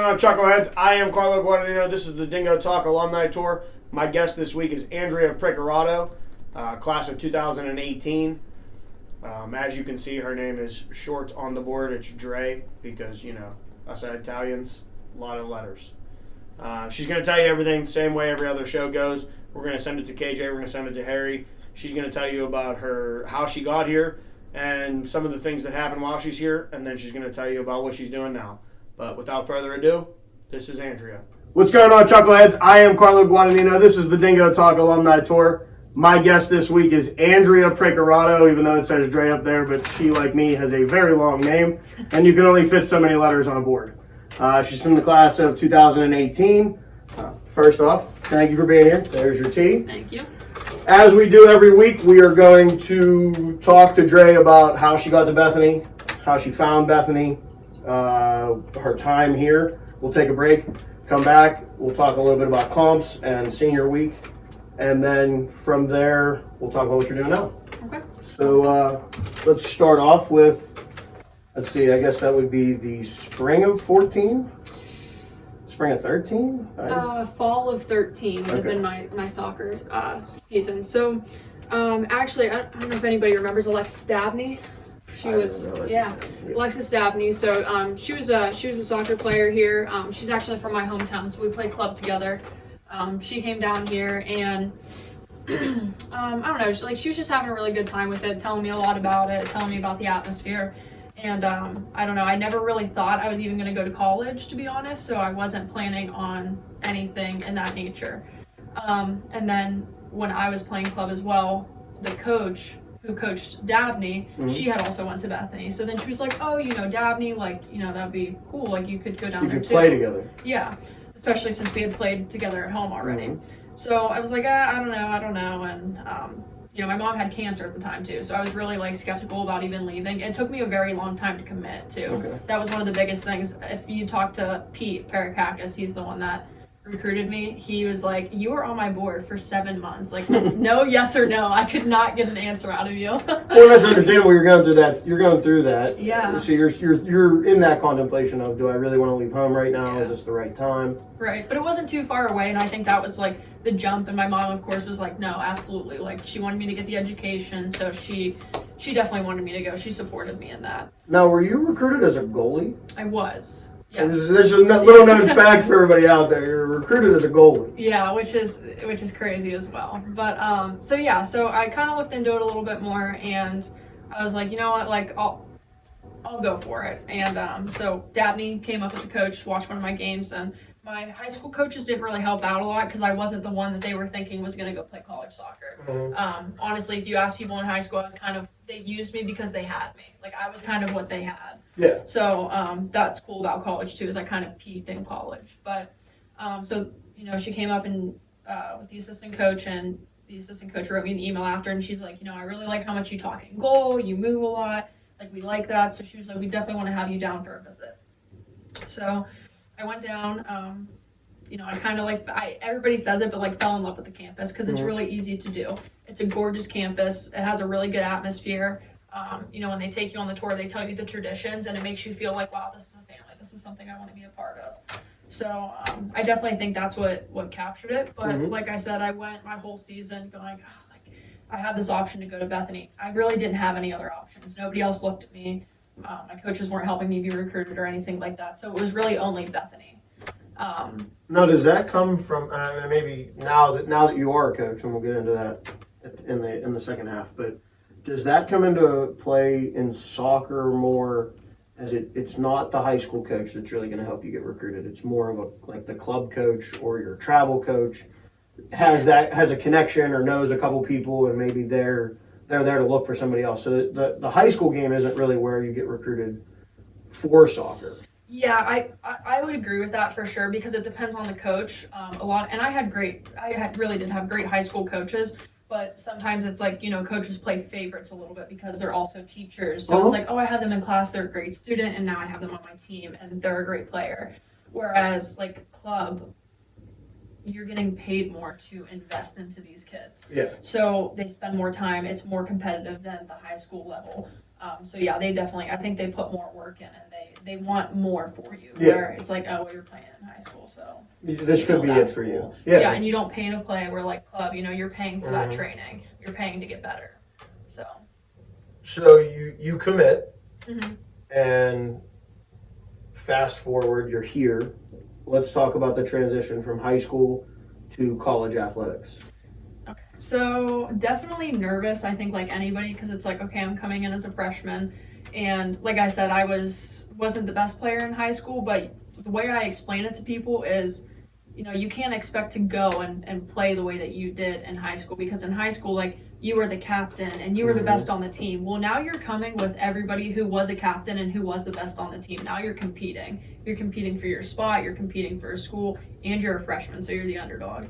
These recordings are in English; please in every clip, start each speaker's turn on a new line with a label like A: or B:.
A: on, Chuckleheads? I am Carlo Guadagnino. This is the DingoTalk Alumni Tour. My guest this week is Andrea Precurato, class of 2018. As you can see, her name is short on the board. It's Dre because, you know, us Italians, a lot of letters. She's going to tell you everything the same way every other show goes. We're going to send it to KJ. We're going to send it to Harry. She's going to tell you about how she got here and some of the things that happened while she's here, and then she's going to tell you about what she's doing now. But without further ado, this is Andrea. What's going on, Chuckleheads? I am Carlo Guadagnino. This is the DingoTalk Alumni Tour. My guest this week is Andrea Precurato, even though it says Dre up there, but she, like me, has a very long name, and you can only fit so many letters on a board. She's from the class of 2018. First off, thank you for being here. There's your tea.
B: Thank you.
A: As we do every week, we are going to talk to Dre about how she got to Bethany, how she found Bethany, her time here. We'll take a break, come back, we'll talk a little bit about comps and senior week, and then from there, we'll talk about what you're doing now.
B: Okay.
A: So let's start off with, let's see, I guess that would be the spring of 14? Spring of 13?
B: Fall of 13 would have been my soccer season. So, actually, I don't know if anybody remembers Alexis Dabney. Alexis Dabney. So, she was a soccer player here. She's actually from my hometown, so we played club together. She came down here and I don't know, she was just having a really good time with it, telling me a lot about it, telling me about the atmosphere. And I don't know, I never really thought I was even going to go to college, to be honest, so I wasn't planning on anything in that nature. And then when I was playing club as well, the coach who coached Dabney, she had also went to Bethany. So then she was like, oh, you know, Dabney, that'd be cool, you could go down there too.
A: You could play together.
B: Yeah, especially since we had played together at home already. So I was like, I don't know, and my mom had cancer at the time too, so I was really skeptical about even leaving. It took me a very long time to commit too.
A: Okay.
B: That was one of the biggest things. If you talk to Pete Pericakis, he's the one that recruited me. He was like, you were on my board for 7 months. No, yes or no. I could not get an answer out of you.
A: Well, that's understandable. You're going through that.
B: Yeah.
A: So you're in that contemplation of, do I really want to leave home right now? Yeah. Is this the right time?
B: Right. But it wasn't too far away, and I think that was the jump. And my mom, of course, was like, no, absolutely. She wanted me to get the education, so she definitely wanted me to go. She supported me in that.
A: Now, were you recruited as a goalie?
B: I was. Yes.
A: There's a little known fact for everybody out there. You're recruited as a goalie.
B: Yeah, which is crazy as well. But so I kind of looked into it a little bit more, and I was like, you know what, I'll go for it. And so Dabney came up with the coach, watched one of my games, and my high school coaches didn't really help out a lot because I wasn't the one that they were thinking was going to go play college soccer. Honestly, if you ask people in high school, I was they used me because they had me. I was kind of what they had.
A: Yeah.
B: So that's cool about college too, is I kind of peaked in college. But she came up and with the assistant coach, and the assistant coach wrote me an email after, and she's like, I really like how much you talk in goal, you move a lot, we like that. So she was like, we definitely want to have you down for a visit. So I went down, I kind of everybody says it, but fell in love with the campus because it's really easy to do. It's a gorgeous campus. It has a really good atmosphere. When they take you on the tour, they tell you the traditions, and it makes you feel like, wow, this is a family. This is something I want to be a part of. So I definitely think that's what captured it. But like I said, I went my whole season going, I had this option to go to Bethany. I really didn't have any other options. Nobody else looked at me. My coaches weren't helping me be recruited or anything like that. So it was really only Bethany.
A: Now, does that come from, maybe now that you are a coach, and we'll get into that in the second half, but does that come into play in soccer more as it's not the high school coach that's really going to help you get recruited? It's more of the club coach or your travel coach has a connection or knows a couple people, and maybe they're there to look for somebody else. So the high school game isn't really where you get recruited for soccer.
B: Yeah, I would agree with that for sure, because it depends on the coach a lot. And I really did have great high school coaches, but sometimes it's coaches play favorites a little bit because they're also teachers. So it's I have them in class, they're a great student, and now I have them on my team and they're a great player. Whereas club, you're getting paid more to invest into these kids.
A: Yeah.
B: So they spend more time. It's more competitive than the high school level. So yeah, they definitely, I think they put more work in and they want more for you.
A: Yeah.
B: Where it's like, oh, well, you're playing in high school, so
A: This could be it
B: that's
A: for you.
B: cool.
A: Yeah.
B: Yeah, and you don't pay to play. We're like club, you're paying for that
A: Mhm.
B: training. You're paying to get better.
A: So you commit,
B: Mhm.
A: and fast forward, you're here. Let's talk about the transition from high school to college athletics.
B: Okay. So definitely nervous, I think, like anybody, because it's like, okay, I'm coming in as a freshman, and like I said, I wasn't the best player in high school, but the way I explain it to people is, you can't expect to go and play the way that you did in high school, because in high school, like, you were the captain and you were the best on the team. Well, now you're coming with everybody who was a captain and who was the best on the team. Now you're competing. You're competing for your spot, you're competing for a school, and you're a freshman, so you're the underdog.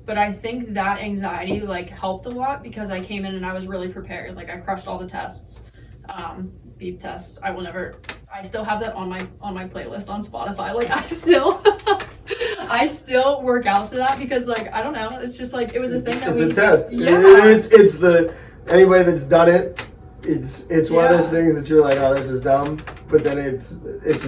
B: But I think that anxiety like helped a lot because I came in and I was really prepared. Like, I crushed all the tests, beep tests. I still have that on my playlist on Spotify. Like, I still work out to that because, like, I don't know. It's just like it was a thing that
A: it's a test.
B: Yeah.
A: It's anybody that's done it. It's one of those things that you're like, oh, this is dumb. But then it's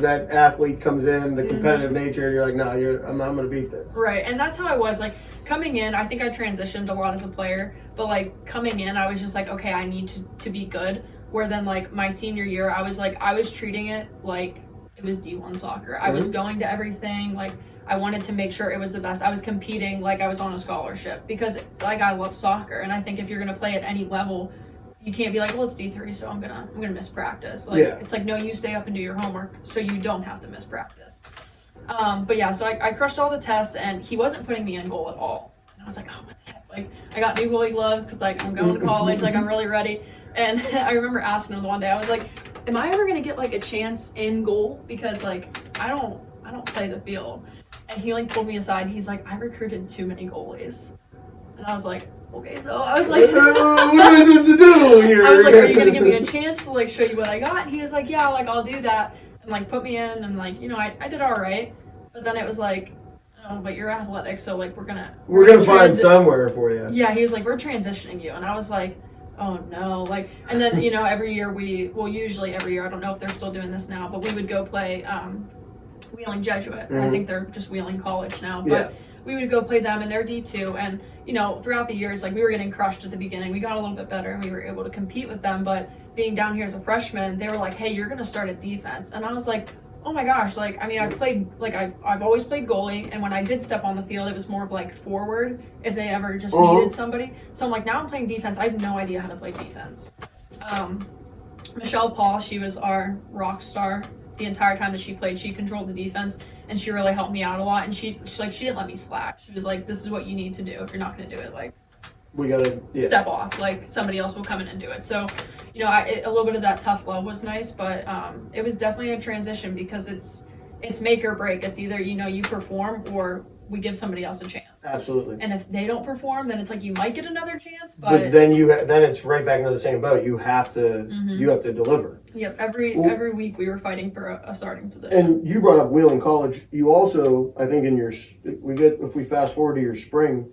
A: that athlete comes in, the competitive nature, and you're like, no, I'm gonna beat this.
B: Right, and that's how I was. Like, coming in, I think I transitioned a lot as a player, but like coming in, I was just like, okay, I need to be good. Where then, like, my senior year, I was treating it like it was D1 soccer. I was going to everything, like, I wanted to make sure it was the best. I was competing like I was on a scholarship because, like, I love soccer, and I think if you're gonna play at any level, you can't be like, well, it's D3, so I'm gonna miss practice. Like, it's like, no, you stay up and do your homework so you don't have to miss practice. But yeah, so I crushed all the tests, and he wasn't putting me in goal at all. And I was like, oh, what the heck? Like, I got new goalie gloves because, like, I'm going to college, like, I'm really ready. And I remember asking him one day, I was like, am I ever gonna get like a chance in goal? Because, like, I don't play the field. And he, like, pulled me aside and he's like, I recruited too many goalies. And I was like, okay, so I was like,
A: what am I supposed to do here?
B: I was like, are you gonna give me a chance to, like, show you what I got? And he was like, yeah, like, I'll do that. And, like, put me in, and, like, I did all right. But then it was like, oh, but you're athletic, so, like, we're gonna
A: find somewhere for you.
B: Yeah, he was like, we're transitioning you. And I was like, oh no, like, and then, every year usually every year, I don't know if they're still doing this now, but we would go play Wheeling Jesuit. I think they're just Wheeling College now, but we would go play them in their D2, and throughout the years, like, we were getting crushed at the beginning. We got a little bit better and we were able to compete with them, but being down here as a freshman, they were like, hey, you're gonna start at defense. And I was like, oh my gosh, like, I mean, I've always played goalie, and when I did step on the field, it was more of like forward if they ever just needed somebody. So I'm like, now I'm playing defense. I have no idea how to play defense. Michelle Paul, she was our rock star the entire time that she played. She controlled the defense, and she really helped me out a lot. And she didn't let me slack. She was like, this is what you need to do. If you're not going to do it, like,
A: we gotta
B: step off. Like, somebody else will come in and do it. So, a little bit of that tough love was nice, but it was definitely a transition because it's make or break. It's either you perform or we give somebody else a chance.
A: Absolutely.
B: And if they don't perform, then it's like you might get another chance, but
A: then then it's right back into the same boat. You have to deliver.
B: Yep. Every week we were fighting for a starting position.
A: And you brought up Wheeling College. You also, I think, if we fast forward to your spring,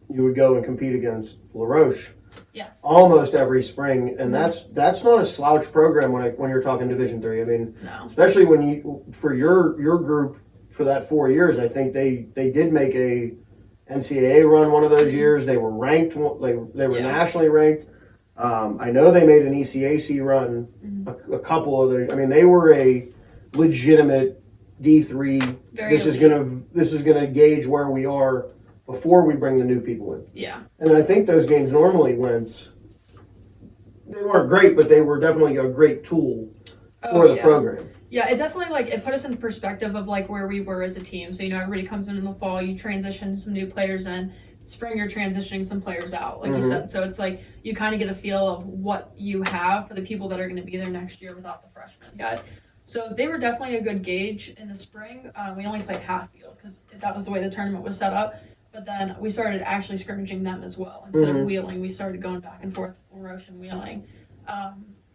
A: you would go and compete against LaRoche.
B: Yes.
A: Almost every spring, and that's not a slouch program when you're talking Division III. I mean,
B: no.
A: Especially when for your group for that 4 years, I think they did make a NCAA run one of those years. They were ranked. They were nationally ranked. I know they made an ECAC run a couple of those. I mean, they were a legitimate D3. This is gonna gauge where we are before we bring the new people in.
B: Yeah.
A: And I think those games normally they weren't great, but they were definitely a great tool for the program.
B: Yeah, it definitely, like, it put us into perspective of, like, where we were as a team. So, everybody comes in the fall, you transition some new players in. Spring, you're transitioning some players out, like you said. So it's like you kind of get a feel of what you have for the people that are going to be there next year without the freshmen yet. So they were definitely a good gauge in the spring. We only played half field because that was the way the tournament was set up. But then we started actually scrimmaging them as well. Instead of Wheeling, we started going back and forth, LaRoche and Wheeling.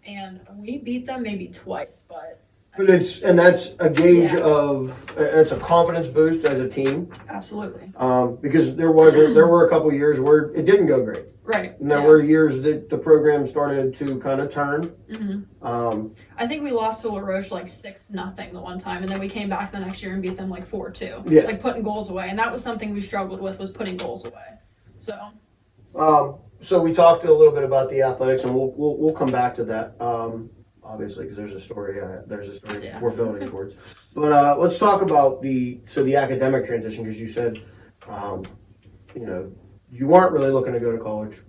B: And we beat them maybe twice, but
A: But that's a gauge
B: Yeah.
A: of, it's a confidence boost as a team.
B: Absolutely.
A: Because there were a couple years where it didn't go great.
B: Right.
A: And there were years that the program started to kind of turn.
B: I think we lost to LaRoche like 6-0 the one time, and then we came back the next year and beat them like 4-2.
A: Yeah.
B: Like putting goals away, and that was something we struggled with, was putting goals away. So.
A: So we talked a little bit about the athletics, and we'll come back to that. Obviously, because there's a story
B: Yeah.
A: we're building towards. But let's talk about the academic transition, because you said, you weren't really looking to go to college.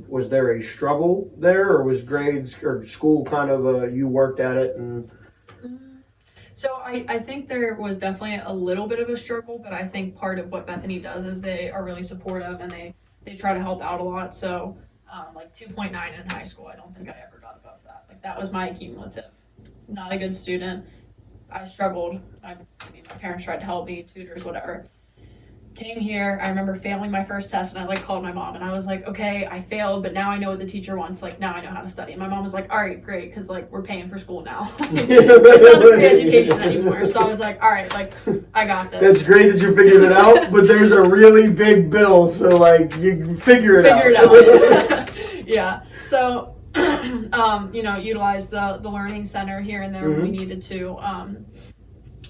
A: Was there a struggle there, or was grades or school kind of you worked at it and?
B: So I think there was definitely a little bit of a struggle, but I think part of what Bethany does is they are really supportive and they try to help out a lot. So like 2.9 in high school, I don't think I ever got above that. Like that was my cumulative. Not a good student. I struggled. I mean, my parents tried to help me, tutors, whatever. Came here, I remember failing my first test, and I called my mom, and I was like, okay, I failed, but now I know what the teacher wants. Like, now I know how to study. And my mom was like, all right, great, because like we're paying for school now. It's not a free education anymore. So I was like, all right, like I got this.
A: That's great that you figured it out, but there's a really big bill, so like you can figure it
B: out. Yeah. So utilize the learning center here and there when we needed to.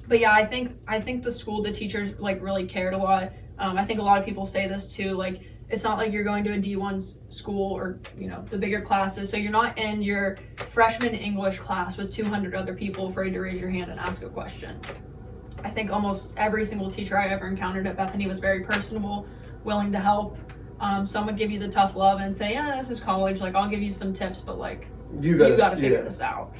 B: But yeah, I think the school, the teachers like really cared a lot. I think a lot of people say this too, like it's not like you're going to a D1 school or the bigger classes, so you're not in your freshman English class with 200 other people afraid to raise your hand and ask a question. I think almost every single teacher I ever encountered at Bethany was very personable, willing to help. Some would give you the tough love and say, yeah, this is college, like I'll give you some tips, but like you got to figure this out,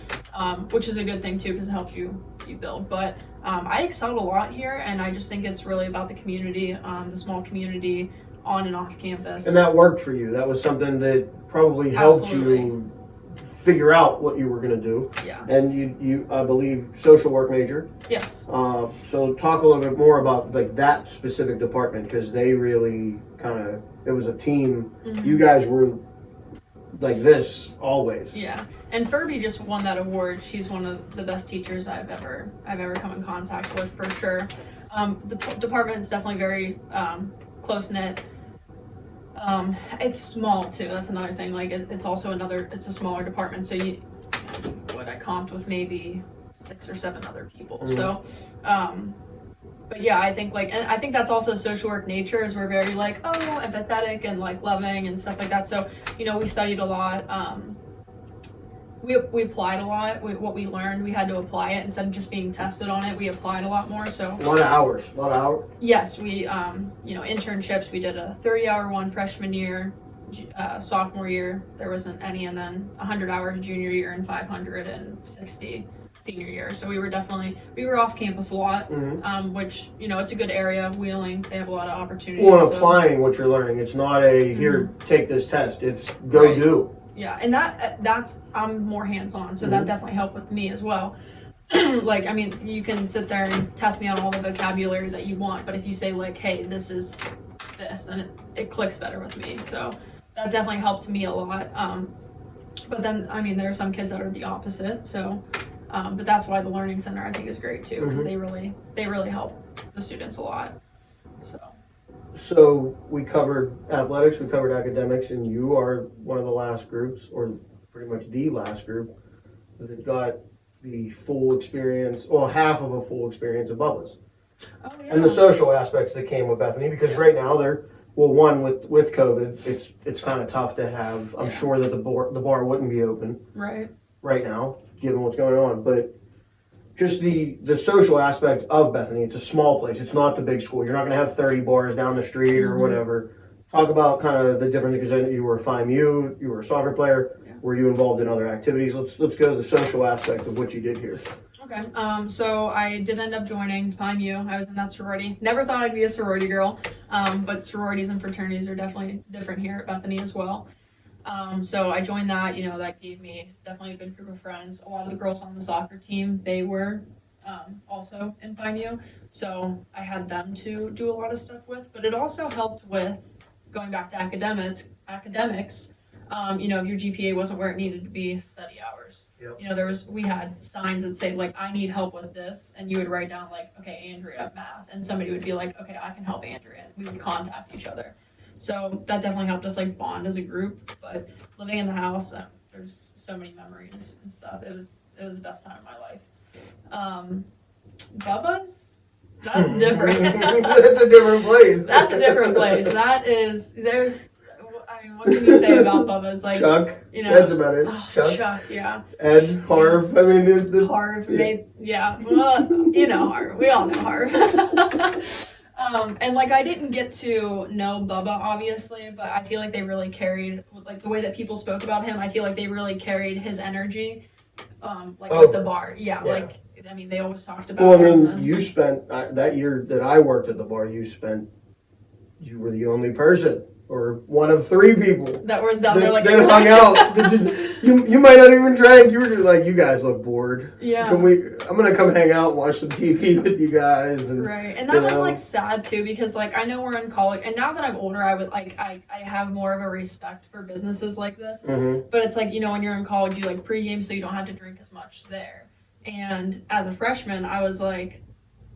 B: which is a good thing too, because it helps you build. But I excelled a lot here, and I just think it's really about the community, the small community on and off campus.
A: And that worked for you. That was something that probably helped you figure out what you were going to do.
B: Yeah.
A: And you I believe, social work major.
B: Yes.
A: So talk a little bit more about like that specific department, because they really it was a team. You guys were like this always.
B: Yeah. And Furby just won that award. She's one of the best teachers I've ever come in contact with, for sure. The department is definitely very close knit. It's small too. That's another thing. Like it's also it's a smaller department. So I comped with maybe 6 or 7 other people. So, but yeah, I think that's also social work nature, is we're very like, empathetic and like loving and stuff like that. So, we studied a lot. We applied a lot. What we learned, we had to apply it instead of just being tested on it. We applied a lot more. So
A: a lot of hours.
B: Yes, we internships. We did a 30-hour one freshman year, sophomore year there wasn't any, and then 100 hours junior year and 560 senior year. So we were off campus a lot, which it's a good area. Wheeling, they have a lot of opportunities.
A: Well, applying what you're learning, it's not a here take this test. It's go do.
B: Yeah, and that's I'm more hands-on, so that definitely helped with me as well. Like, I mean, you can sit there and test me on all the vocabulary that you want, but if you say like, hey, this is this, then it clicks better with me. So that definitely helped me a lot. But then, I mean, there are some kids that are the opposite. So, but that's why the Learning Center I think is great too, because they really help the students a lot.
A: So we covered athletics, we covered academics, and you are one of the last groups, or pretty much the last group, that got the full experience, well, half of a full experience above us.
B: Oh, yeah.
A: And the social aspects that came with Bethany, because right now one with COVID, it's kind of tough to have. I'm sure that the bar wouldn't be open right now, given what's going on, but just the social aspect of Bethany. It's a small place. It's not the big school. You're not going to have 30 bars down the street or whatever. Talk about kind of the different, because you were a FIMU, you were a soccer player. Yeah. Were you involved in other activities? Let's go to the social aspect of what you did here.
B: Okay. So I did end up joining FIMU. I was in that sorority. Never thought I'd be a sorority girl, but sororities and fraternities are definitely different here at Bethany as well. So I joined that, that gave me definitely a good group of friends. A lot of the girls on the soccer team, they were also in FIMU. So I had them to do a lot of stuff with, but it also helped with going back to academics. You know, if your GPA wasn't where it needed to be, study hours.
A: Yep.
B: You know, we had signs that say like, I need help with this, and you would write down like, okay, Andrea, math, and somebody would be like, okay, I can help Andrea. We would contact each other. So that definitely helped us like bond as a group. But living in the house, there's so many memories and stuff. It was the best time of my life. Bubba's? That's different.
A: That's a different place.
B: That's a different place. I mean, what can you say about Bubba's? Like,
A: Chuck,
B: you know,
A: that's about it.
B: Oh,
A: Chuck,
B: yeah.
A: Ed, Harv. I mean,
B: Harv made, well, you know Harv. We all know Harv. And like, I didn't get to know Bubba, obviously, but I feel like they really carried, like, the way that people spoke about him, I feel like they really carried his energy, with the bar. Yeah, like, I mean, they always talked about
A: well, I mean,
B: him.
A: you spent, that year that I worked at the bar, you were the only person, or one of 3 people
B: that was down there, like,
A: that hung out. That just, you might not even drank. You were just like, you guys look bored.
B: Yeah.
A: I'm gonna come hang out and watch some TV with you guys. And,
B: right, and that was like sad too, because like I know we're in college, and now that I'm older, I would like I have more of a respect for businesses like this.
A: Mm-hmm.
B: But it's like, you know, when you're in college, you like pregame so you don't have to drink as much there. And as a freshman, I was like,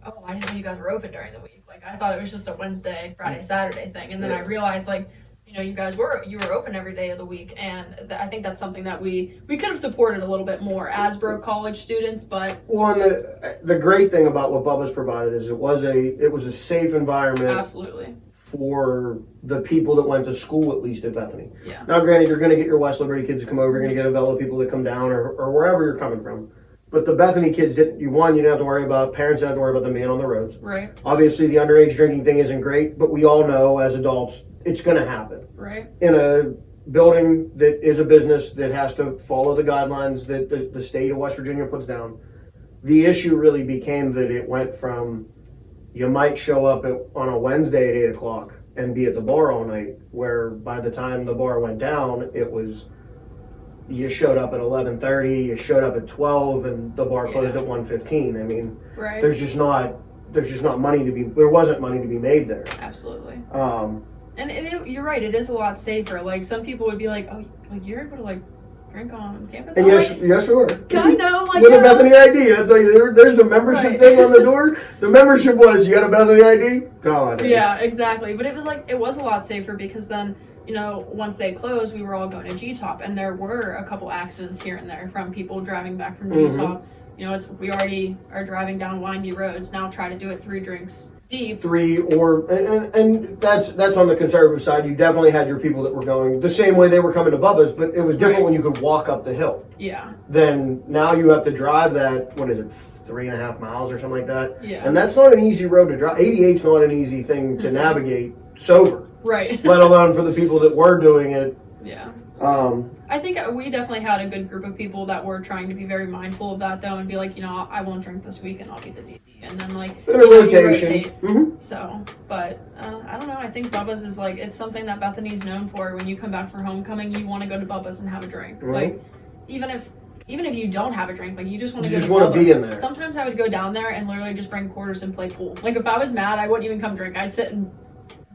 B: oh, I didn't know you guys were open during the week. Like, I thought it was just a Wednesday, Friday, Saturday thing. And then I realized, like, you know, you were open every day of the week. And I think that's something that we could have supported a little bit more as broke college students, but...
A: Well, and the great thing about what Bubba's provided is it was a safe environment.
B: Absolutely.
A: For the people that went to school, at least at Bethany.
B: Yeah.
A: Now, granted, you're going to get your West Liberty kids to come over, you're going to get Avella people that come down, or wherever you're coming from. But the Bethany kids you didn't have to worry about, parents didn't have to worry about them being on the roads.
B: Right.
A: Obviously, the underage drinking thing isn't great, but we all know as adults, it's going to happen.
B: Right.
A: In a building that is a business that has to follow the guidelines that the state of West Virginia puts down, the issue really became that it went from, you might show up on a Wednesday at 8 o'clock and be at the bar all night, where by the time the bar went down, it was, you showed up at 11:30, you showed up at 12, and the bar closed at 1:15. I mean,
B: right.
A: there wasn't money to be made there.
B: Absolutely.
A: And
B: you're right, it is a lot safer. Like, some people would be like, oh, like, you're able to, like, drink on campus?
A: And yes, you are.
B: I know, like,
A: with a Bethany ID. That's like, there's a membership thing on the door. The membership was, you got a Bethany ID? Go on.
B: Yeah, exactly. But it was a lot safer, because then, you know, once they closed, we were all going to G-Top, and there were a couple accidents here and there from people driving back from G-Top. You know, we already are driving down windy roads. Now try to do it 3 drinks deep.
A: And that's on the conservative side. You definitely had your people that were going the same way they were coming to Bubba's, but it was different when you could walk up the hill.
B: Yeah.
A: Then now you have to drive that, 3.5 miles or something like that.
B: Yeah.
A: And that's not an easy road to drive. 88's not an easy thing to navigate sober.
B: Right.
A: Let alone for the people that were doing it.
B: Yeah. I think we definitely had a good group of people that were trying to be very mindful of that, though, and be like, you know, I won't drink this week and I'll be the DD. And then, like,
A: you rotate. Mm-hmm.
B: So, but I don't know. I think Bubba's is like, it's something that Bethany's known for. When you come back for homecoming, you want to go to Bubba's and have a drink. Mm-hmm. Like, even if you don't have a drink, like, you just want to go to Bubba's. You just want to be in there. Sometimes I would go down there and literally just bring quarters and play pool. Like, if I was mad, I wouldn't even come drink. I'd sit and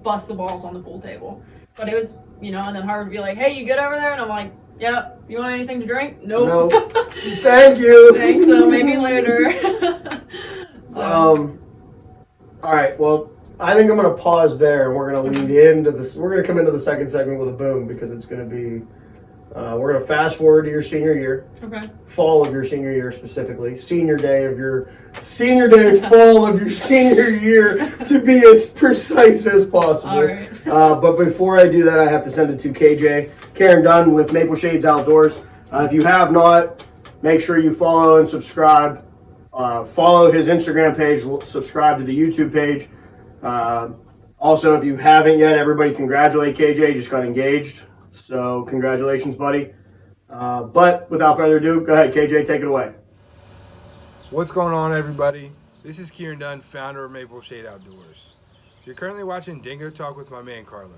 B: bust the balls on the pool table. But it was, you know, and then Harvard would be like, hey, you good over there? And I'm like, yeah, you want anything to drink? Nope.
A: Thank you.
B: Thanks, so maybe later.
A: All right, well, I think I'm going to pause there, and we're going to lead into this. We're going to come into the second segment with a boom, because it's going to be, we're going to fast forward to your senior year.
B: Okay. Fall
A: of your senior year specifically. Senior day, fall of your senior year, to be as precise as possible.
B: All right.
A: But before I do that, I have to send it to KJ, Karen Dunn with Maple Shades Outdoors. If you have not, make sure you follow and subscribe. Follow his Instagram page, subscribe to the YouTube page. Also, if you haven't yet, everybody congratulate KJ. He just got engaged. So congratulations, buddy. But without further ado, go ahead, KJ, take it away.
C: What's going on, everybody? This is Kieran Dunn, founder of Maple Shade Outdoors. You're currently watching Dingo Talk with my man, Carlo.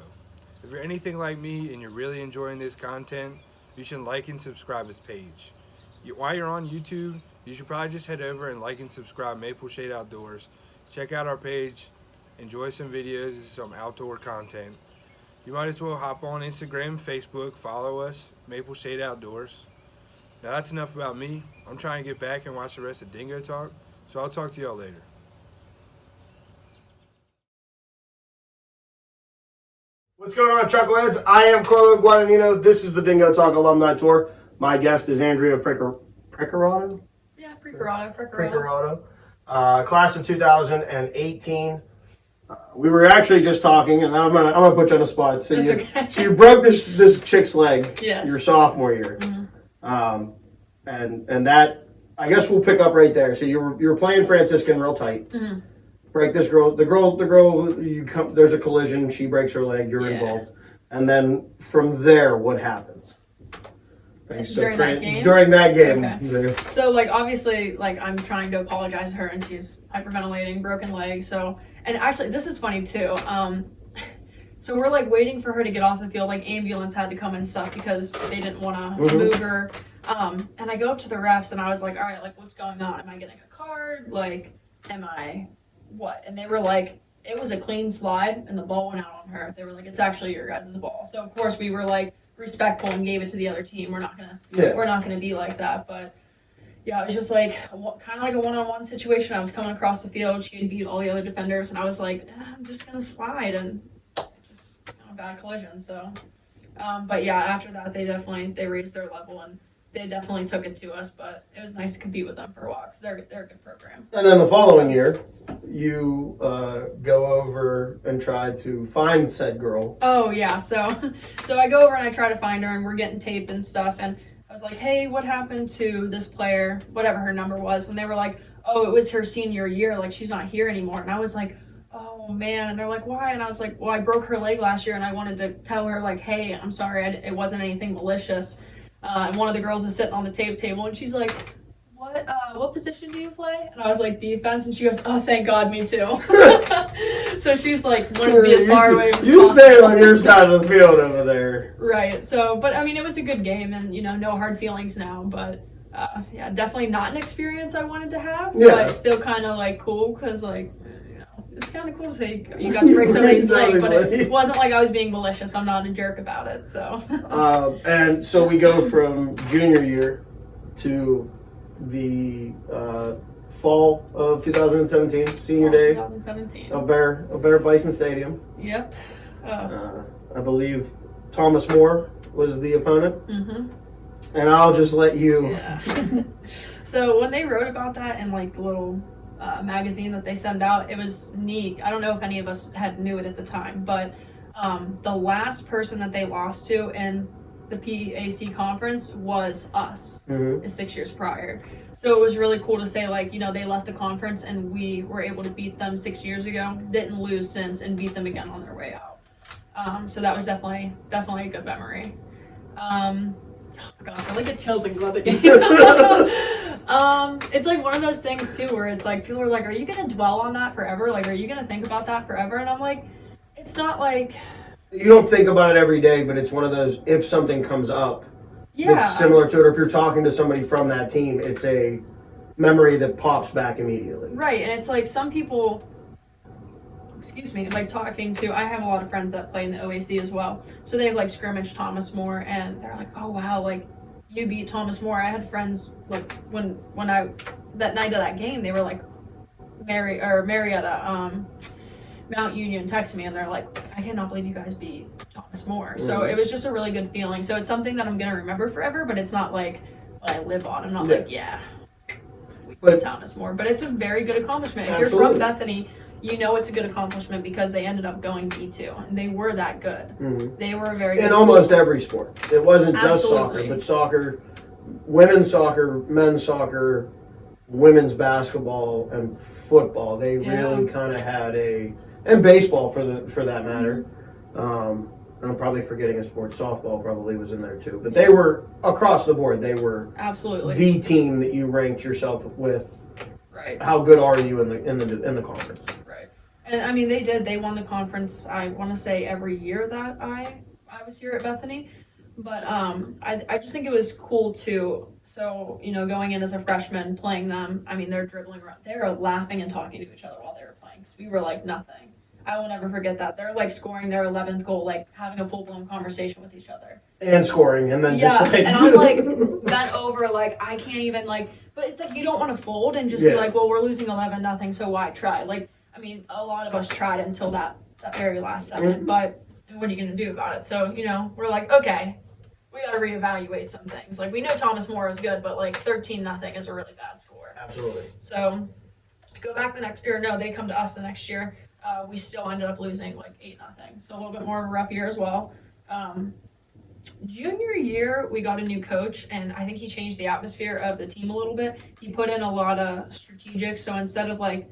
C: If you're anything like me and you're really enjoying this content, you should like and subscribe his page. While you're on YouTube, you should probably just head over and like and subscribe Maple Shade Outdoors. Check out our page, enjoy some videos, some outdoor content. you might as well hop on Instagram, Facebook, follow us, Maple Shade Outdoors. Now that's enough about me. I'm trying to get back and watch the rest of Dingo Talk, so I'll talk to y'all later.
A: What's going on, Chuckleheads? I am Carlo Guadagnino. This is the Dingo Talk Alumni Tour. My guest is Andrea Precurato.
B: Yeah, Precurato.
A: Class of 2018. We were actually just talking, and I'm gonna put you on the spot. So you broke this chick's leg your sophomore year, and that, I guess we'll pick up right there. So you were playing Franciscan real tight.
B: Mm-hmm.
A: Break this girl. The girl. There's a collision. She breaks her leg. You're involved, and then from there, what happens?
B: During that game?
A: During that game.
B: Okay. So, like, obviously, like, I'm trying to apologize to her, and she's hyperventilating, broken leg. So, and actually, this is funny, too. So we're, like, waiting for her to get off the field. Like, ambulance had to come and stuff because they didn't want to move her. And I go up to the refs, and I was like, all right, like, what's going on? Am I getting a card? Like, am I what? And they were like, it was a clean slide, and the ball went out on her. They were like, it's actually your guys' ball. So, of course, we were, like, respectful and gave it to the other team. We're not gonna be like that. But yeah, it was just like kind of like a one-on-one situation. I was coming across the field. She had beat all the other defenders, and I was like, I'm just gonna slide, and just a bad collision. So, but yeah, after that, they raised their level, and they definitely took it to us. But it was nice to compete with them for a while because they're a good program.
A: And then the following year, you go over and try to find said girl.
B: Oh yeah, so I go over and I try to find her, and we're getting taped and stuff, and I was like, hey, what happened to this player, whatever her number was? And they were like, oh, it was her senior year, like she's not here anymore. And I was like, oh man. And they're like, why? And I was like, well, I broke her leg last year, and I wanted to tell her, like, hey, I'm sorry, it wasn't anything malicious. And one of the girls is sitting on the tape table, and she's like, what position do you play? And I was like, defense. And she goes, oh, thank God, me too. So she's like, wanted to be as far away from
A: you stay on your side of the field over there.
B: Right. So, but I mean, it was a good game, and no hard feelings now. But yeah, definitely not an experience I wanted to have.
A: Yeah.
B: But still kind of like cool because like, it's kind of cool to say you got to break somebody's leg, but it wasn't like I was being malicious. I'm not a jerk about it. So.
A: And so we go from junior year to the fall of 2017, senior day
B: 2017
A: of Bear Bison Stadium.
B: Yep.
A: I believe Thomas More was the opponent.
B: Mm-hmm.
A: And I'll just let you.
B: Yeah. So when they wrote about that in like the little magazine that they send out, it was neat. I don't know if any of us knew it at the time, but the last person that they lost to in the PAC conference was us 6 years prior. So it was really cool to say, like, they left the conference and we were able to beat them 6 years ago, didn't lose since, and beat them again on their way out. So that was definitely a good memory. Oh God, I like get chills and about the game. It's like one of those things too where it's like people are like, are you gonna dwell on that forever? Like, are you gonna think about that forever? And I'm like, it's not like
A: you don't think about it every day, but it's one of those, if something comes up that's similar to it, or if you're talking to somebody from that team, it's a memory that pops back immediately.
B: Right. And it's like some people, like talking to, I have a lot of friends that play in the OAC as well. So they've like scrimmaged Thomas More, and they're like, oh wow, like you beat Thomas More. I had friends like when I, that night of that game, they were like, Marietta, Mount Union texted me, and they're like, I cannot believe you guys beat Thomas More. So it was just a really good feeling. So it's something that I'm going to remember forever, but it's not like what I live on. I'm not like, we beat Thomas More. But it's a very good accomplishment. If you're from Bethany, it's a good accomplishment because they ended up going D2, and they were that good. Mm-hmm. They were a very good
A: in almost every sport. It wasn't just soccer, but soccer, women's soccer, men's soccer, women's basketball, and football. They really kind of had and baseball for that matter. I'm probably forgetting a sport. Softball probably was in there too. But they were across the board. They were
B: absolutely
A: the team that you ranked yourself with.
B: Right.
A: How good are you in the conference?
B: Right. And I mean, they won the conference. I want to say every year that I was here at Bethany. But I just think it was cool too. So going in as a freshman, playing them. I mean, they're dribbling around. They were laughing and talking to each other while they were playing. Because we were like nothing. I will never forget that. They're like scoring their 11th goal, like having a full-blown conversation with each other.
A: And scoring, and then
B: Yeah,
A: just like...
B: and I'm like bent over, like I can't even like, but it's like you don't want to fold and just be like, well, we're losing 11-0, so why try? Like, I mean, a lot of us tried until that very last second, but what are you going to do about it? So, you know, we're like, okay, we got to reevaluate some things. Like, we know Thomas More is good, but like 13-0 is a really bad score.
A: Absolutely.
B: So, go back the next year. No, they come to us the next year. We still ended up losing like 8-0. So, a little bit more of a rough year as well. Junior year, we got a new coach, and I think he changed the atmosphere of the team a little bit. He put in a lot of strategic. So, instead of like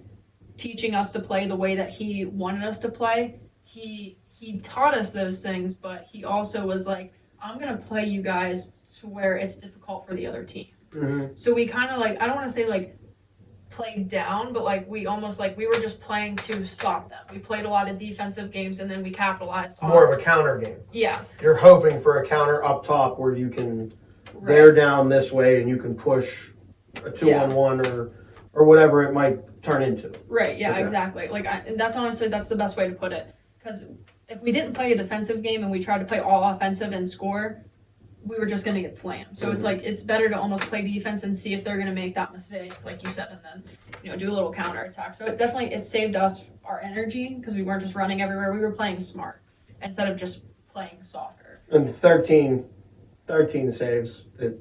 B: teaching us to play the way that he wanted us to play, he taught us those things, but he also was like, I'm going to play you guys to where it's difficult for the other team. So we kind of like, I don't want to say like played down, but like we almost like we were just playing to stop them. We played a lot of defensive games, and then we capitalized on
A: More of a counter game.
B: Yeah.
A: You're hoping for a counter up top where you can bear down this way and you can push a 2-on-1 or whatever it might turn into.
B: Right, yeah, exactly. Like, and that's honestly, that's the best way to put it. Because if we didn't play a defensive game and we tried to play all offensive and score, we were just going to get slammed. So it's like, it's better to almost play defense and see if they're going to make that mistake, like you said, and then, you know, do a little counter attack. So it saved us our energy because we weren't just running everywhere. We were playing smart instead of just playing soccer.
A: And 13 saves that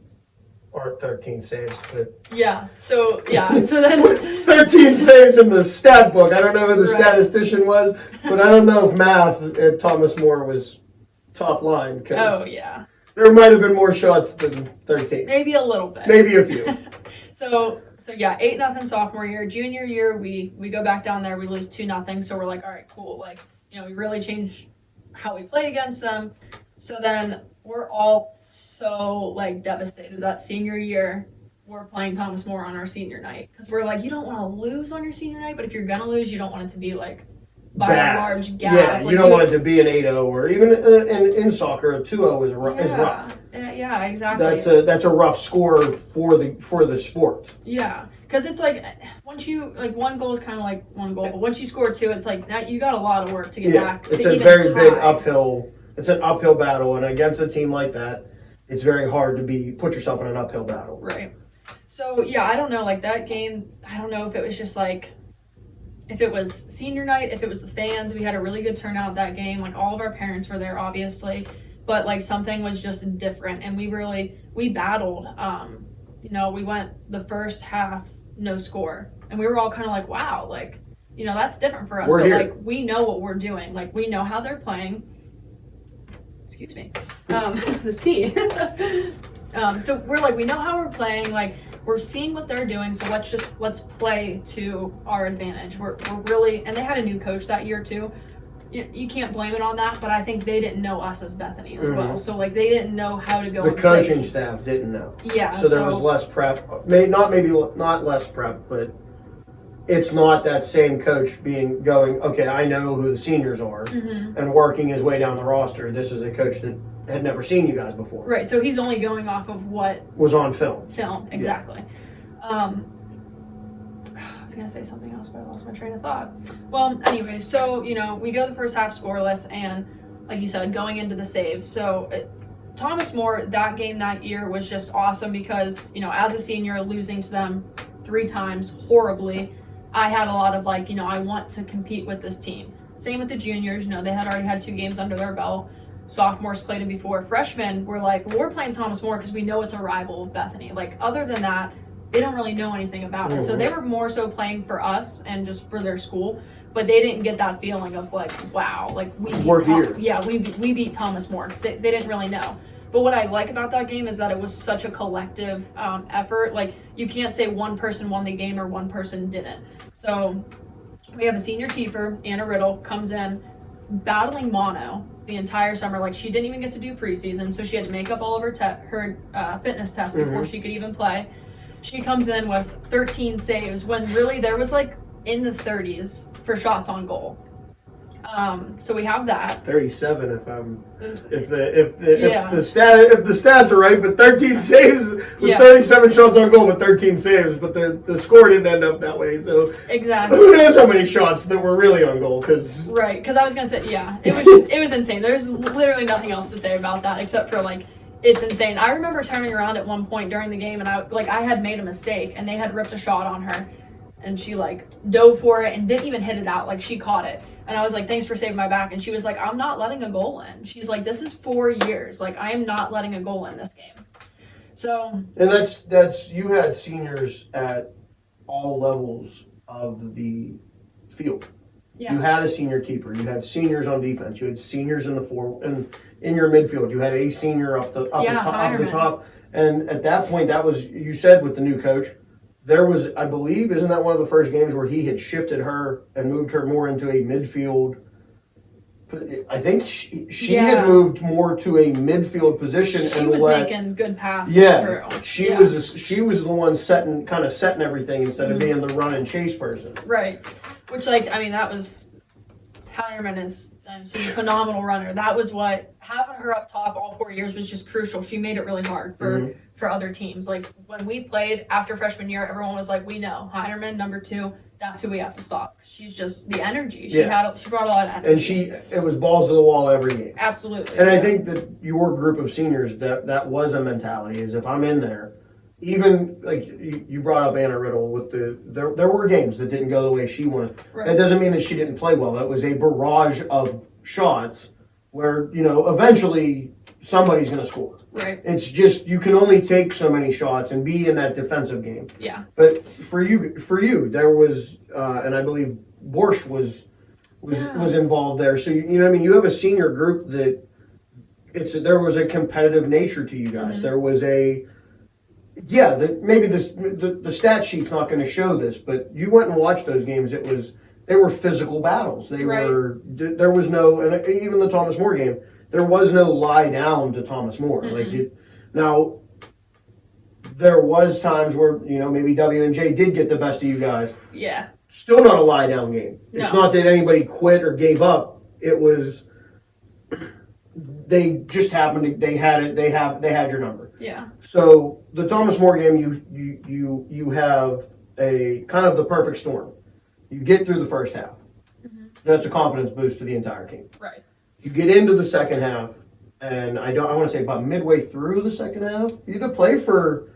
A: aren't 13 saves, but...
B: Yeah, so then...
A: 13 saves in the stat book. I don't know who the statistician was, but I don't know if math at Thomas More was top line.
B: Oh, yeah.
A: There might have been more shots than 13.
B: Maybe a little bit.
A: Maybe a few.
B: So yeah, 8-0 sophomore year. Junior year, we go back down there. We lose 2-0. So we're like, all right, cool. Like, you know, we really changed how we play against them. So then we're all so like devastated that senior year. We're playing Thomas More on our senior night because we're like, you don't want to lose on your senior night, but if you're gonna lose, you don't want it to be like by a large gap.
A: Yeah,
B: like,
A: you don't want it to be an 8-0 or even in soccer a 2-0 is rough.
B: Yeah, exactly.
A: That's a rough score for the sport.
B: Yeah, because it's like once you like one goal is kind of like one goal, but once you score two, it's like now you got a lot of work to get back.
A: It's a very big uphill. It's an uphill battle, and against a team like that, it's very hard to put yourself in an uphill battle.
B: Right. So yeah, I don't know. Like that game, I don't know if it was just like. If it was senior night, if it was the fans, we had a really good turnout that game. Like all of our parents were there, obviously, but like something was just different, and we battled. You know, we went the first half no score, and we were all kind of like, wow, like you know that's different for us.
A: We're
B: but
A: here.
B: Like we know what we're doing. Like we know how they're playing. Excuse me, this tea. So we're like, we know how we're playing. Like. We're seeing what they're doing, so let's play to our advantage. We're really, and they had a new coach that year too. You can't blame it on that, but I think they didn't know us as Bethany as well. So like they didn't know how to go.
A: The coaching staff didn't know.
B: Yeah.
A: So there was less prep. Not less prep, but it's not that same coach going. Okay, I know who the seniors are, and working his way down the roster. This is a coach that had never seen you guys before.
B: Right, so he's only going off of what
A: was on film.
B: Exactly. I was gonna say something else, but I lost my train of thought. Well, anyway, so you know, we go the first half scoreless, and like you said, going into the saves. So Thomas More, that game that year was just awesome because you know, as a senior, losing to them 3 times horribly, I had a lot of like, you know, I want to compete with this team. Same with the juniors. You know, they had already had 2 games under their belt. Sophomores played him before. Freshmen were like, well, we're playing Thomas More because we know it's a rival of Bethany. Like, other than that, they don't really know anything about it. So they were more so playing for us and just for their school, but they didn't get that feeling of like, wow, like we beat Thomas More because they didn't really know. But what I like about that game is that it was such a collective effort. Like, you can't say one person won the game or one person didn't. So we have a senior keeper, Anna Riddle, comes in battling mono the entire summer. Like, she didn't even get to do preseason, so she had to make up all of her fitness tests before she could even play. She comes in with 13 saves when really there was like in the 30s for shots on goal. So we have that.
A: 37 if
B: Yeah.
A: the stats are right, but 13 saves with
B: Yeah.
A: 37 shots on goal, but 13 saves, but the score didn't end up that way. So
B: Exactly.
A: who knows how many shots that were really on goal? Because
B: I was gonna say, yeah, it was insane. There's literally nothing else to say about that except for like, it's insane. I remember turning around at one point during the game, and I had made a mistake, and they had ripped a shot on her, and she like dove for it and didn't even hit it out. Like, she caught it, and I was like, thanks for saving my back. And she was like, I'm not letting a goal in. She's like, this is 4 years. Like, I am not letting a goal in this game. So.
A: And that's you had seniors at all levels of the field.
B: Yeah.
A: You had a senior keeper. You had seniors on defense. You had seniors in the and in your midfield. You had a senior up the top. And at that point, that was, you said, with the new coach, there was, I believe, isn't that one of the first games where he had shifted her and moved her more into a midfield? I think she had moved more to a midfield position.
B: She was making good passes
A: through. She was the one setting everything instead of being the run and chase person.
B: Right. Which, like, I mean, that was, Heinerman she's a phenomenal runner. That was what, having her up top all 4 years was just crucial. She made it really hard for other teams. Like, when we played after freshman year, everyone was like, we know, Heinerman, number 2, that's who we have to stop. She's just the energy. She brought a lot of energy.
A: And it was balls to the wall every game.
B: Absolutely.
A: And I think that your group of seniors, that was a mentality, is if I'm in there, even like you brought up Anna Riddle with there were games that didn't go the way she wanted. Right. That doesn't mean that she didn't play well. It was a barrage of shots where, eventually somebody's going to score.
B: Right.
A: It's just, you can only take so many shots and be in that defensive game.
B: Yeah.
A: But for you, there was, and I believe Borsch was involved there. So you have a senior group that there was a competitive nature to you guys. Mm-hmm. There was maybe the stat sheet's not going to show this, but you went and watched those games. They were physical battles. There was no, and even the Thomas More game, there was no lie down to Thomas More. Mm-hmm. Now, there was times where, maybe W&J did get the best of you guys.
B: Yeah.
A: Still not a lie down game. No. It's not that anybody quit or gave up. It was, they just happened to, they had your number.
B: Yeah.
A: So the Thomas More game, you have a kind of the perfect storm. You get through the first half. Mm-hmm. That's a confidence boost to the entire team.
B: Right.
A: You get into the second half, and I want to say about midway through the second half, you had to play for,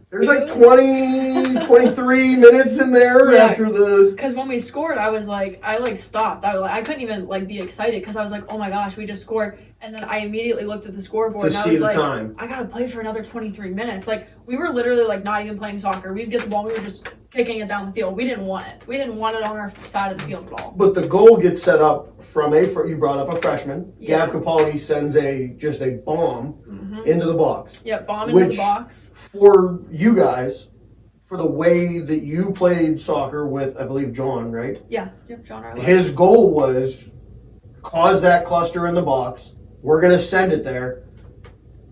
A: there's like 20, 23 minutes in there after the...
B: Because when we scored, I stopped. I couldn't even be excited because I was like, oh my gosh, we just scored. And then I immediately looked at the scoreboard and I was like, I got to play for another 23 minutes. We were literally not even playing soccer. We'd get the ball, we were just kicking it down the field. We didn't want it. We didn't want it on our side of the field at all.
A: But the goal gets set up from you brought up a freshman. Yeah. Gab Capaldi sends just a bomb into the box.
B: Yeah, bomb into the box.
A: For you guys, for the way that you played soccer with, I believe, John, right?
B: Yeah, John Arlo.
A: His goal was cause that cluster in the box. We're going to send it there.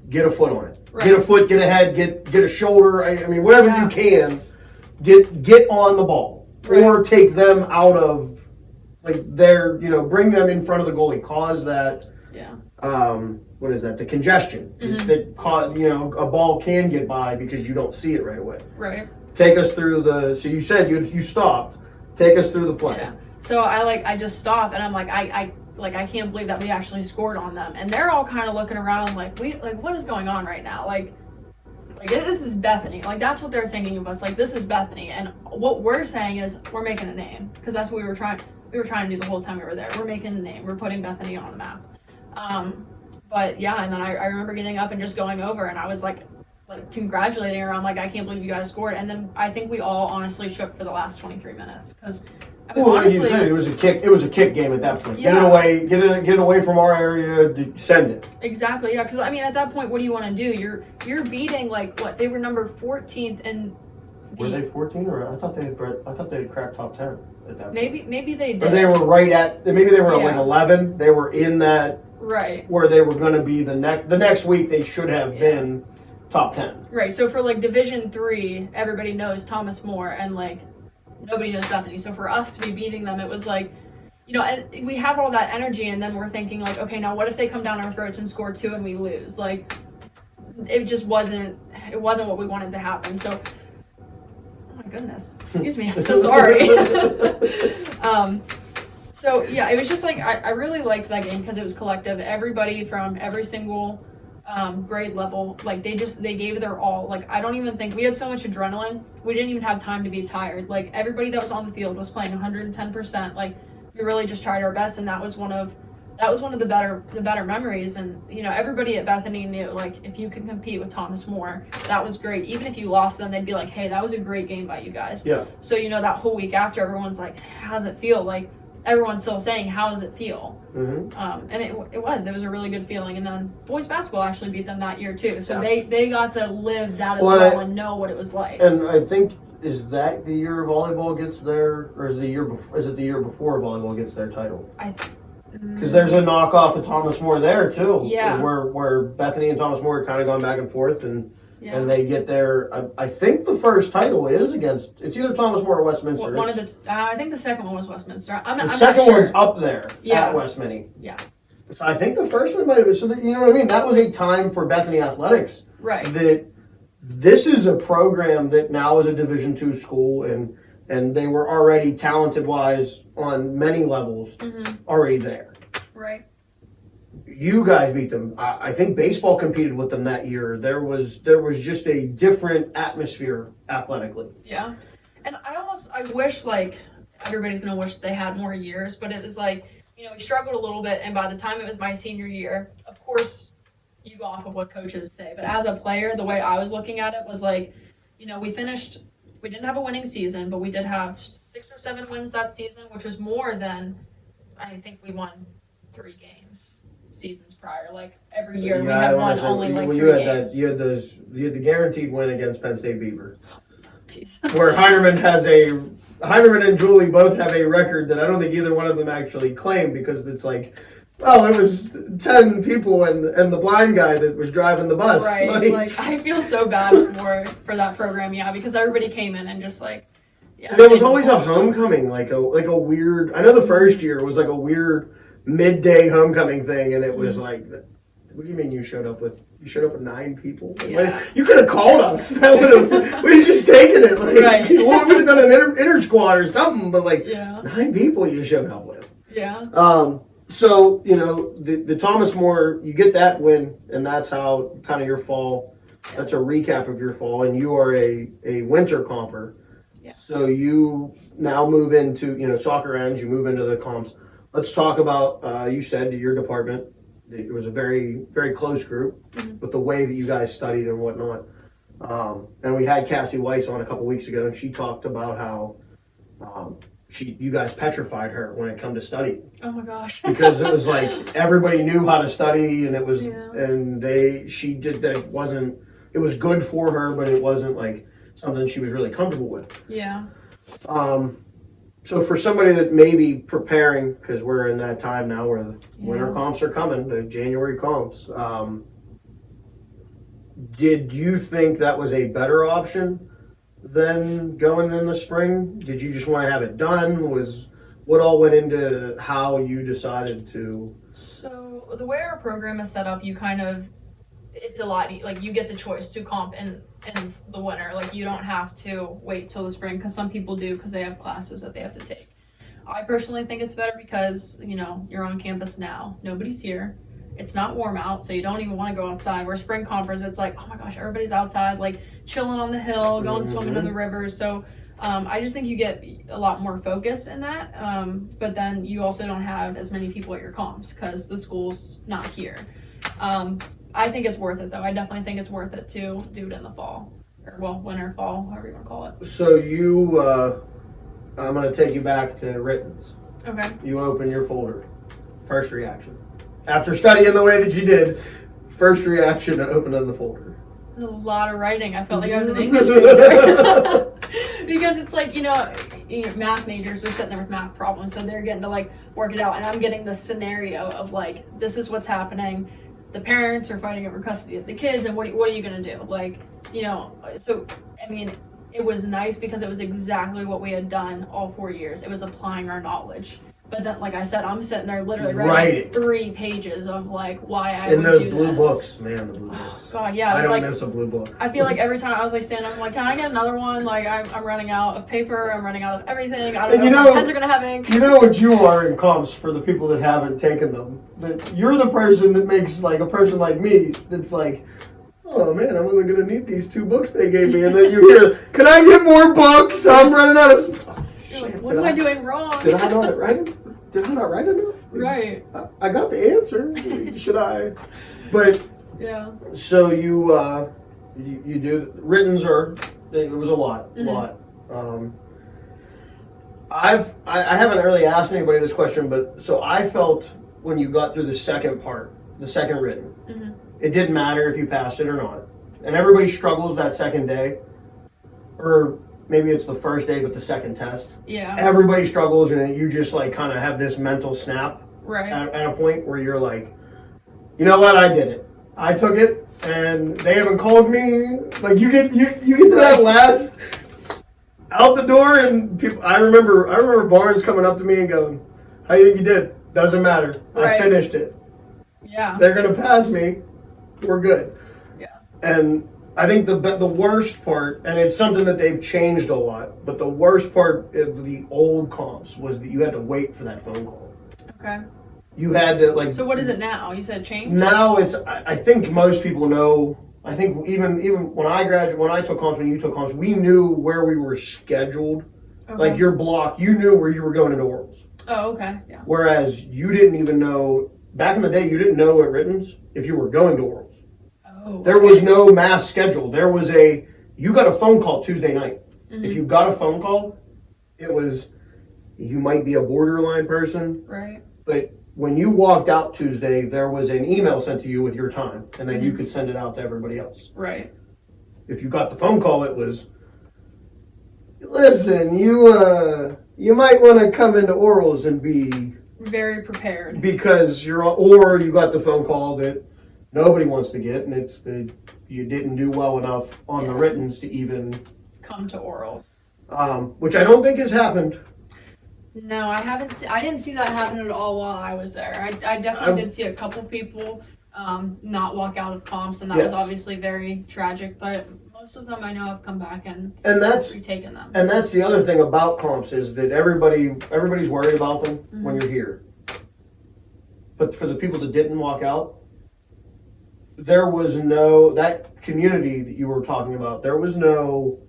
A: Get a foot on it. Right. Get a foot, get a head, get a shoulder. I mean, whatever you can. Get on the ball. Right. Or take them out of, bring them in front of the goalie. Cause that, what is that? The congestion. Mm-hmm. That cause, a ball can get by because you don't see it right away.
B: Right.
A: Take us through so you said you stopped. Take us through the play.
B: Yeah. So I just stopped and I'm I can't believe that we actually scored on them. And they're all kind of looking around what is going on right now? This is Bethany. That's what they're thinking of us. This is Bethany. And what we're saying is we're making a name. Because that's what we were trying to do the whole time we were there. We're making a name. We're putting Bethany on the map. But yeah, and then I remember getting up and just going over and I was congratulating her. I'm I can't believe you guys scored. And then I think we all honestly shook for the last 23 minutes. Because
A: honestly, like you said, it was a kick game at that point. Yeah. Get it away from our area, send it.
B: Exactly, yeah. Because at that point, what do you want to do? You're beating they were number 14th and.
A: Were they 14 or I thought they had cracked top 10 at that point.
B: Maybe they did.
A: Or they were maybe they were 11. They were in that where they were going to be the next week. They should have been top 10.
B: Right. So for Division 3, everybody knows Thomas More and nobody knows Bethany. So for us to be beating them, it was and we have all that energy, and then we're thinking like, okay, now what if they come down our throats and score 2 and we lose? Like, it just wasn't what we wanted to happen. So, oh my goodness, excuse me, I'm so sorry. So yeah, it was just like, I really liked that game because it was collective. Everybody from every single grade level, like they gave their all. Like, I don't even think we had so much adrenaline, we didn't even have time to be tired. Like, everybody that was on the field was playing 110%. Like, we really just tried our best, and that was one of the better memories. And everybody at Bethany knew, like, if you could compete with Thomas More, that was great. Even if you lost them, they'd be like, hey, that was a great game by you guys.
A: Yeah.
B: So that whole week after, everyone's like, how does it feel? Like, everyone's still saying, how does it feel?
C: Mm-hmm.
B: And it was a really good feeling. And then boys basketball actually beat them that year too, so they got to live that as well and know what it was like.
A: And I think, is that the year volleyball gets their, or is it the year before volleyball gets their title? Because there's a knockoff of Thomas More there too.
B: Yeah.
A: Where Bethany and Thomas More are kind of going back and forth, and
B: Yeah.
A: they get their. I think the first title is against. It's either Thomas More or Westminster.
B: One of the. I think the second one was Westminster. I'm
A: the
B: not
A: second
B: sure.
A: one's up there
B: Yeah.
A: at Westminster.
B: Yeah.
A: So I think the first one might have been. So that, you know what I mean? That was a time for Bethany athletics.
B: Right.
A: That this is a program that now is a Division II school, and they were already talented wise on many levels already there.
B: Right.
A: You guys beat them. I think baseball competed with them that year. There was just a different atmosphere athletically.
B: Yeah. And I wish, like, everybody's gonna wish they had more years, but it was like, we struggled a little bit, and by the time it was my senior year, of course, you go off of what coaches say, but as a player, the way I was looking at it was like, we didn't have a winning season, but we did have 6 or 7 wins that season, which was more than, I think we won 3 games seasons prior. Like, every year we had won only like 3 games.
A: You had the guaranteed win against Penn State Beaver.
B: Jeez.
A: Where Heinerman and Julie both have a record that I don't think either one of them actually claimed, because it's like, oh, it was 10 people and the blind guy that was driving the bus.
B: Right. Like I feel so bad for that program, because everybody came in and just like,
A: and there was always a homecoming, like a weird. I know the first year was like a weird midday homecoming thing, and it was like, what do you mean you showed up with 9 people?
B: Yeah.
A: You could have called us. That would have. We just taken it. Like,
B: right.
A: We would have done an inter squad or something. But like 9 people you showed up with.
B: Yeah.
A: So the Thomas More, you get that win, and that's how kind of your fall. That's a recap of your fall, and you are a winter comper.
B: Yeah.
A: So you now move into soccer ends. You move into the comps. Let's talk about you said to your department. It was a very, very close group with the way that you guys studied and whatnot. And we had Cassie Weiss on a couple weeks ago, and she talked about how you guys petrified her when it come to study.
B: Oh my gosh.
A: Because it was like everybody knew how to study, and it was, it was good for her, but it wasn't like something she was really comfortable with.
B: Yeah.
A: So for somebody that may be preparing, because we're in that time now where the winter comps are coming, the January comps, did you think that was a better option than going in the spring? Did you just want to have it done? What all went into how you decided to?
B: So the way our program is set up, it's a lot, like you get the choice to comp in the winter. Like, you don't have to wait till the spring, because some people do, because they have classes that they have to take. I personally think it's better because, you're on campus now. Nobody's here. It's not warm out, so you don't even want to go outside. Where spring compers, it's like, oh my gosh, everybody's outside, like chilling on the hill, going swimming in the rivers. So I just think you get a lot more focus in that. But then you also don't have as many people at your comps because the school's not here. I think it's worth it, though. I definitely think it's worth it to do it in the fall. Or, winter, fall, however you want to call it.
A: So I'm going to take you back to writtens.
B: Okay.
A: You open your folder. First reaction. After studying the way that you did, first reaction to opening the folder.
B: There's a lot of writing. I felt like I was an English major. Because it's like, math majors are sitting there with math problems, so they're getting to, like, work it out. And I'm getting the scenario of, like, this is what's happening. The parents are fighting over custody of the kids, and what are you going to do? Like, so, I mean, it was nice because it was exactly what we had done all 4 years. It was applying our knowledge. But then, like I said, I'm sitting there literally
A: Writing.
B: writing 3 pages of like why I
A: In
B: would
A: those
B: do
A: blue
B: this.
A: books, man, the blue
B: Oh,
A: books.
B: God, yeah.
A: I
B: It's
A: don't
B: like,
A: miss a blue book.
B: I feel like every time I was like standing up, I'm like, can I get another one? Like I'm running out of paper. I'm running out of everything. I don't
A: And
B: know if my pens are gonna have ink.
A: You know what you are in comps for the people that haven't taken them. That you're the person that makes like a person like me that's like, oh man, I'm only gonna need these 2 books they gave me, and then you hear, can I get more books? I'm running out of. Oh,
B: You're like,
A: shit,
B: what am I doing wrong?
A: Did I not write? Did I not write enough?
B: Right.
A: I got the answer. Should I? But
B: Yeah.
A: so you do writtens are it was a lot,
B: Mm-hmm.
A: I haven't really asked anybody this question, but so I felt when you got through the second part, the second written,
B: Mm-hmm.
A: it didn't matter if you passed it or not, and everybody struggles that second day, or maybe it's the first day but the second test.
B: Yeah.
A: Everybody struggles, and you just like kind of have this mental snap
B: Right.
A: at a point where you're like, you know what, I did it. I took it, and they haven't called me. Like you get to that last out the door, and people. I remember Barnes coming up to me and going, "How do you think you did? Doesn't matter.
B: Right.
A: I finished it.
B: Yeah.
A: They're gonna pass me. We're good."
B: Yeah.
A: And I think the worst part, and it's something that they've changed a lot, but the worst part of the old comps was that you had to wait for that phone call.
B: Okay.
A: You had to like.
B: So what is it now? You said change?
A: Now it's. I think most people know. I think even when I graduated, when I took comps, when you took comps, we knew where we were scheduled.
B: Okay.
A: Like your block, you knew where you were going into orals.
B: Oh, okay. Yeah.
A: Whereas you didn't even know back in the day. You didn't know at writtens if you were going to orals.
B: Oh.
A: There was no mass schedule. There was you got a phone call Tuesday night.
B: Mm-hmm.
A: If you got a phone call, it was you might be a borderline person,
B: Right.
A: but when you walked out Tuesday, there was an email sent to you with your time, and then you
B: Mhm.
A: could send it out to everybody else.
B: Right.
A: If you got the phone call, it was, listen, you might want to come into orals and be
B: Very prepared.
A: because or you got the phone call that nobody wants to get, and it's that you didn't do well enough on the
B: Yeah.
A: writtens to even,
B: Come to orals.
A: which I don't think has happened.
B: No, I haven't. I didn't see that happen at all while I was there. I definitely did see a couple people not walk out of comps, and that was
A: Yes.
B: obviously very tragic. But most of them I know have come back and
A: And
B: retaken them.
A: that's the other thing about comps is that everybody's worried about them when
B: Mhm.
A: you're here. But for the people that didn't walk out, there was no that community that you were talking about. There was no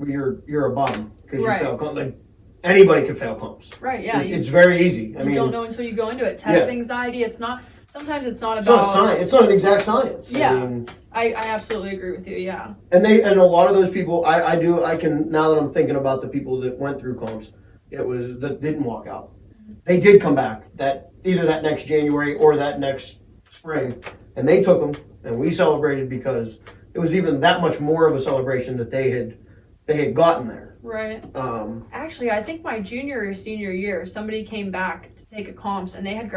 A: you're a bum because
B: Right.
A: you failed comps. Like anybody can fail comps.
B: Right? Yeah.
A: It's very easy. I
B: you
A: mean,
B: don't know until you go into it. Test
A: Yeah.
B: anxiety. It's not. Sometimes it's not
A: it's not
B: about.
A: a science. It's not an exact science.
B: Yeah.
A: I mean,
B: I absolutely agree with you. Yeah.
A: and a lot of those people, I can now that I'm thinking about the people that went through comps, it was that didn't walk out. They did come back either that next January or that next spring, and they took them, and we celebrated because it was even that much more of a celebration that they had gotten there.
B: Right.
A: Um,
B: Actually, I think my junior or senior year, somebody came back to take a comps, and they had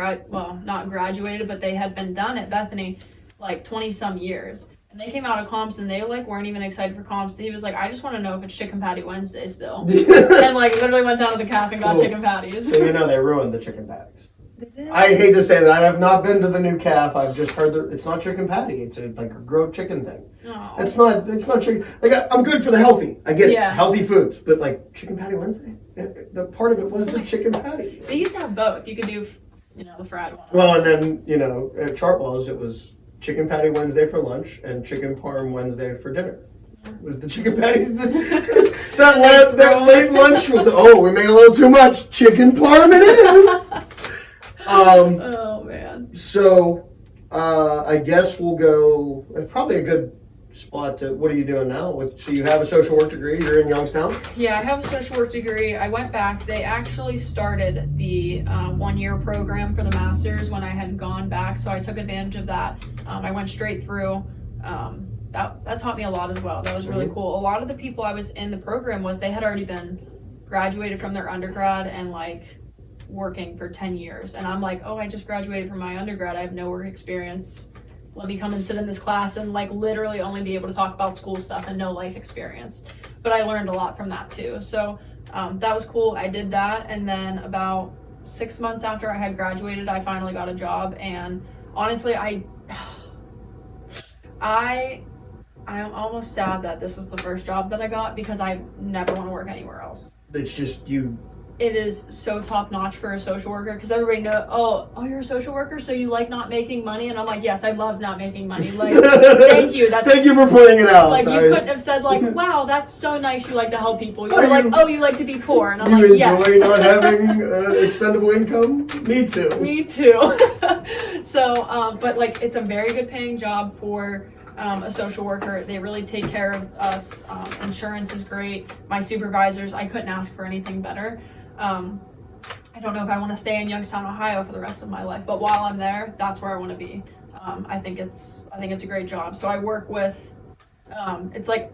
B: not graduated, but they had been done at Bethany like 20 some years. And they came out of comps, and they like weren't even excited for comps. He was like, "I just want to know if it's Chicken Patty Wednesday still." And like literally went down to the cafe and got
A: Cool.
B: chicken patties.
A: so they ruined the chicken patties.
B: They did.
A: I hate to say that. I have not been to the new calf. I've just heard that it's not chicken patty. It's like a grilled chicken thing.
B: Oh.
A: It's not chicken. Like I'm good for the healthy. I get
B: Yeah.
A: it. Healthy foods, but like chicken patty Wednesday, the part of it was the chicken patty.
B: They used to have both. You could do, the fried one.
A: Well, and then at Chartwell's it was chicken patty Wednesday for lunch and chicken parm Wednesday for dinner. It was the chicken patties that late lunch was? Oh, we made a little too much chicken parm. It is.
B: Oh man.
A: So, I guess we'll go. It's probably a good spot to. What are you doing now? So you have a social work degree. You're in Youngstown.
B: Yeah, I have a social work degree. I went back. They actually started the 1-year program for the master's when I had gone back, so I took advantage of that. I went straight through. That taught me a lot as well. That was really cool. A lot of the people I was in the program with, they had already been graduated from their undergrad and like working for 10 years. And I'm like, oh, I just graduated from my undergrad. I have no work experience. Let me come and sit in this class and like literally only be able to talk about school stuff and no life experience. But I learned a lot from that too. So that was cool. I did that, and then about 6 months after I had graduated, I finally got a job, and honestly, I'm almost sad that this is the first job that I got because I never want to work anywhere else.
A: It's just you.
B: It is so top notch for a social worker because everybody knows, oh, you're a social worker, so you like not making money, and I'm like, yes, I love not making money. Like, thank you.
A: Thank you for pointing it out.
B: Like, you couldn't have said like, wow, that's so nice. You like to help people. You're like, oh, you like to be poor, and I'm like, yes.
A: You enjoy not having expendable income? Me too.
B: Me too. So, but like, it's a very good paying job for a social worker. They really take care of us. Insurance is great. My supervisors, I couldn't ask for anything better. I don't know if I want to stay in Youngstown, Ohio for the rest of my life, but while I'm there, that's where I want to be. I think it's a great job. So I work with, it's like,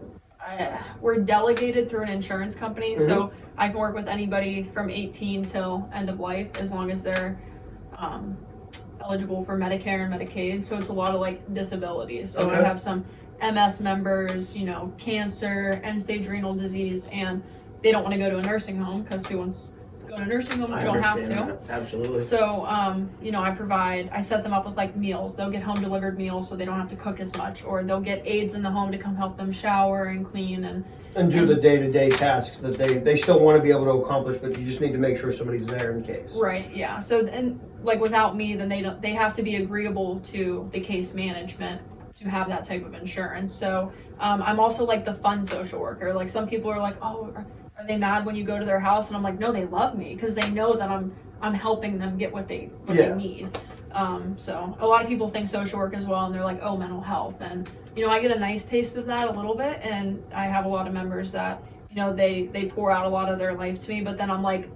B: we're delegated through an insurance company, so I can work with anybody from 18 till end of life as long as they're eligible for Medicare and Medicaid. So it's a lot of like disabilities. So I have some MS members, cancer, end-stage renal disease, and they don't want to go to a nursing home because who wants to go to a nursing home if you don't have to?
A: That. Absolutely.
B: So, I set them up with like meals. They'll get home delivered meals so they don't have to cook as much, or they'll get aides in the home to come help them shower and clean and
A: do the day-to-day tasks that they still want to be able to accomplish, but you just need to make sure somebody's there in case.
B: Right, yeah. So, and like without me, then they have to be agreeable to the case management to have that type of insurance. So, I'm also like the fun social worker. Like some people are like, oh, are they mad when you go to their house? And I'm like, no, they love me because they know that I'm helping them get what they need. So a lot of people think social work as well, and they're like, oh, mental health. And, I get a nice taste of that a little bit, and I have a lot of members that, they pour out a lot of their life to me, but then I'm like,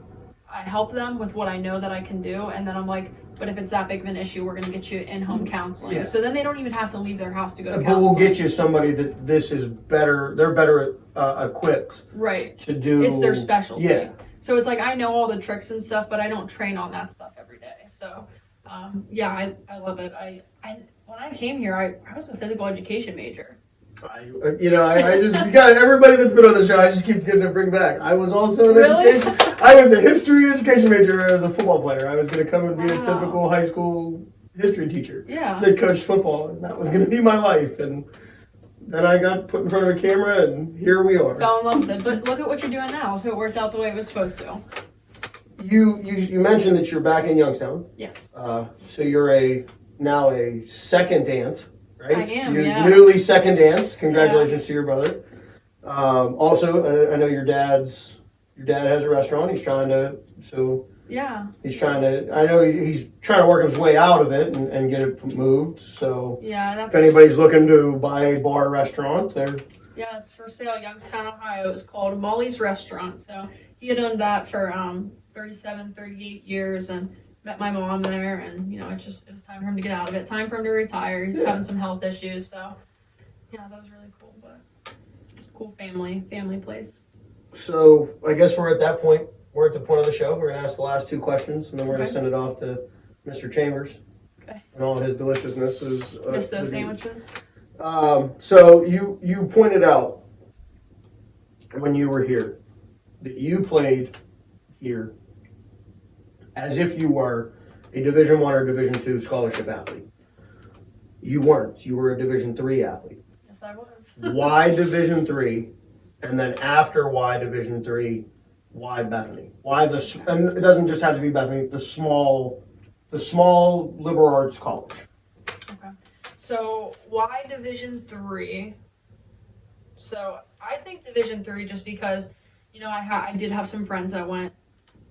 B: I help them with what I know that I can do, and then I'm like, but if it's that big of an issue, we're going to get you in-home counseling. Yeah. So then they don't even have to leave their house to go to counseling. But
A: we'll get you somebody that this is better, they're better equipped.
B: Right.
A: To do.
B: It's their specialty.
A: Yeah.
B: So it's like, I know all the tricks and stuff, but I don't train on that stuff every day. So, I love it. When I came here, I was a physical education major.
A: I just, because everybody that's been on the show, I just keep getting to bring back. I was also an education. I was a history education major. I was a football player. I was going to come and be a typical high school history teacher.
B: Yeah.
A: That coached football, and that was going to be my life. And then I got put in front of a camera, and here we are.
B: Fell in love with it. But look at what you're doing now. So it worked out the way it was supposed to.
A: You mentioned that you're back in Youngstown.
B: Yes.
A: So you're now a second aunt. Right?
B: I am,
A: You're
B: yeah.
A: newly second aunt. Congratulations to your brother. Also, I know your dad has a restaurant. He's trying to work his way out of it and get it moved. So if anybody's looking to buy a bar restaurant,
B: it's for sale, Youngstown, Ohio. It's called Molly's Restaurant. So he had owned that for 38 years, and met my mom there, and it was time for him to get out of it. Time for him to retire. He's having some health issues, so that was really cool. But it's a cool family place.
A: So I guess we're at that point. We're at the point of the show. We're gonna ask the last two questions, and then we're gonna send it off to Mr. Chambers and all his deliciousnesses.
B: Just those sandwiches.
A: So you pointed out when you were here that you played here as if you were a Division I or Division II scholarship athlete. You weren't. You were a Division III athlete.
B: Yes, I was.
A: Why Division III? And then after why Division III, why Bethany? And it doesn't just have to be Bethany, the small liberal arts college.
B: Okay. So why Division III? So I think Division III just because, I did have some friends that went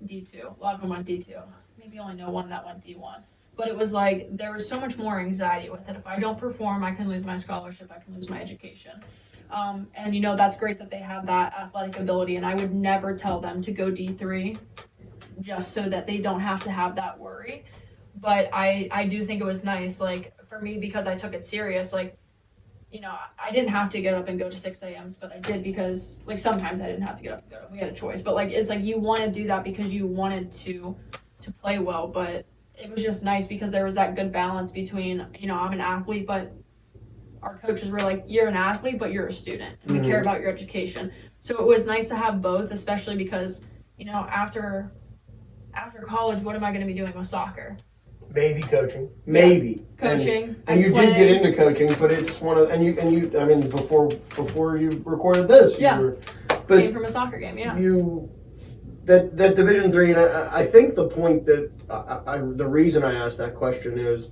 B: D2. A lot of them went D2. Maybe only know one that went D1. But it was like, there was so much more anxiety with it. If I don't perform, I can lose my scholarship, I can lose my education. And that's great that they have that athletic ability, and I would never tell them to go D3 just so that they don't have to have that worry. But I do think it was nice, like, for me, because I took it serious, like, I didn't have to get up and go to 6 a.m.s, but I did because, like, sometimes I didn't have to get up and go. We had a choice. But, like, it's like you want to do that because you wanted to play well. But it was just nice because there was that good balance between, I'm an athlete, but our coaches were like, you're an athlete, but you're a student, and we care about your education. So it was nice to have both, especially because, after college, what am I going to be doing with soccer?
A: Maybe coaching. Maybe.
B: Coaching.
A: And you did get into coaching, but it's one of, and you I mean, before you recorded this,
B: Came from a soccer game, yeah.
A: That Division III, and I think the point that, the reason I asked that question is,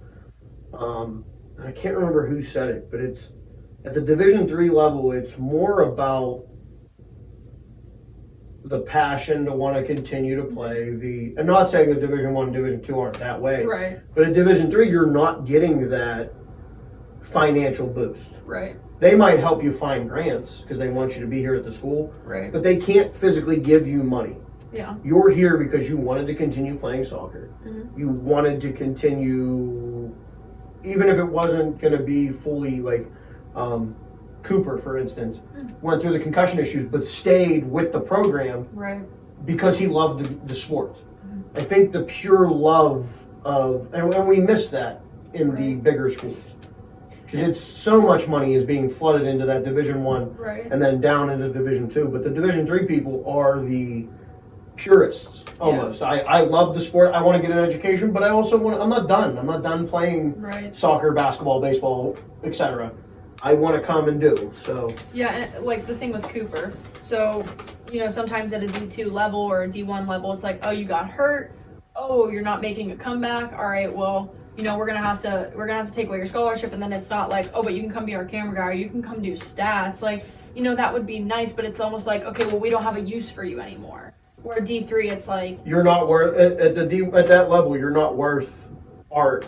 A: I can't remember who said it, but it's, at the Division III level, it's more about the passion to want to continue to play. I'm not saying that Division I, Division II aren't that way.
B: Right.
A: But at Division III, you're not getting that financial boost.
B: Right.
A: They might help you find grants because they want you to be here at the school.
B: Right.
A: But they can't physically give you money.
B: Yeah.
A: You're here because you wanted to continue playing soccer.
B: Mm-hmm.
A: You wanted to continue, even if it wasn't going to be fully like, Cooper, for instance, went through the concussion issues, but stayed with the program because he loved the sport. I think the pure love of, and we miss that in the bigger schools, because it's so much money is being flooded into that Division I and then down into Division II. But the Division III people are the purists almost. I love the sport. I want to get an education, but I also I'm not done. I'm not done playing soccer, basketball, baseball, etc. I want to come and do, so.
B: Yeah, and like the thing with Cooper, so, sometimes at a D2 level or a D1 level, it's like, oh, you got hurt, oh, you're not making a comeback, all right, well, we're gonna have to take away your scholarship, and then it's not like, oh, but you can come be our camera guy, or you can come do stats, like, that would be nice, but it's almost like, okay, well, we don't have a use for you anymore. Where D3, it's like,
A: you're not worth, at that level, you're not worth our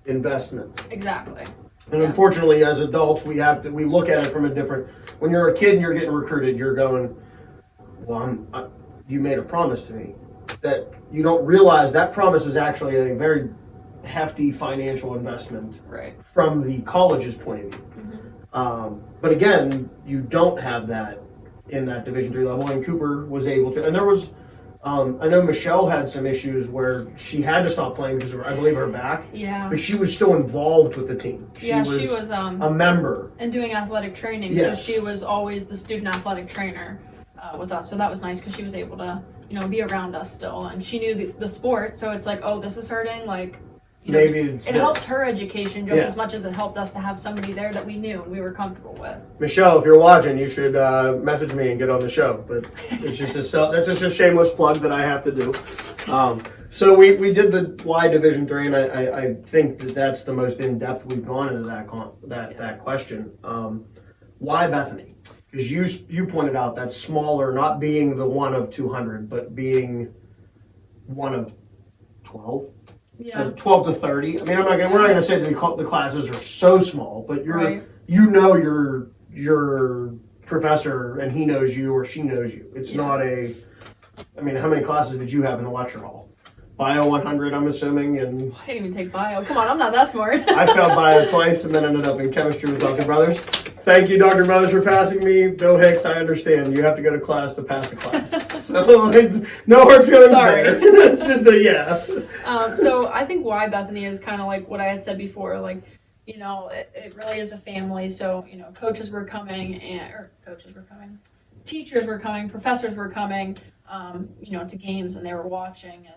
A: investment.
B: Exactly.
A: And unfortunately, as adults, we look at it from a different. When you're a kid and you're getting recruited, you're going, well, you made a promise to me. That you don't realize that promise is actually a very hefty financial investment from the college's point of view. Mm-hmm. But again, you don't have that in that Division III level, and Cooper was able to. And there was, I know Michelle had some issues where she had to stop playing because of, I believe, her back.
B: Yeah.
A: But she was still involved with the team. She was a member.
B: And doing athletic training.
A: Yes.
B: So she was always the student athletic trainer with us. So that was nice because she was able to, be around us still. And she knew the sport. So it's like, oh, this is hurting. Like,
A: maybe
B: it helped her education just as much as it helped us to have somebody there that we knew and we were comfortable with.
A: Michelle, if you're watching, you should message me and get on the show. But it's just that's just a shameless plug that I have to do. So we did the Y Division III, and I think that's the most in depth we've gone into that question. Why Bethany? Because you pointed out that smaller, not being the one of 200, but being one of 12.
B: Yeah.
A: So 12 to 30. I mean, we're not gonna say that the classes are so small, but your professor and he knows you or she knows you. It's not a. I mean, how many classes did you have in the lecture hall? Bio 100, I'm assuming, and
B: I didn't even take bio. Come on, I'm not that smart.
A: I failed bio twice and then ended up in chemistry with Dr. Brothers. Thank you, Dr. Brothers, for passing me. Bill Hicks, I understand. You have to go to class to pass a class. So it's no hard feelings there. It's just
B: So I think why Bethany is kind of like what I had said before. Like, it really is a family. So, teachers were coming, professors were coming, to games, and they were watching, and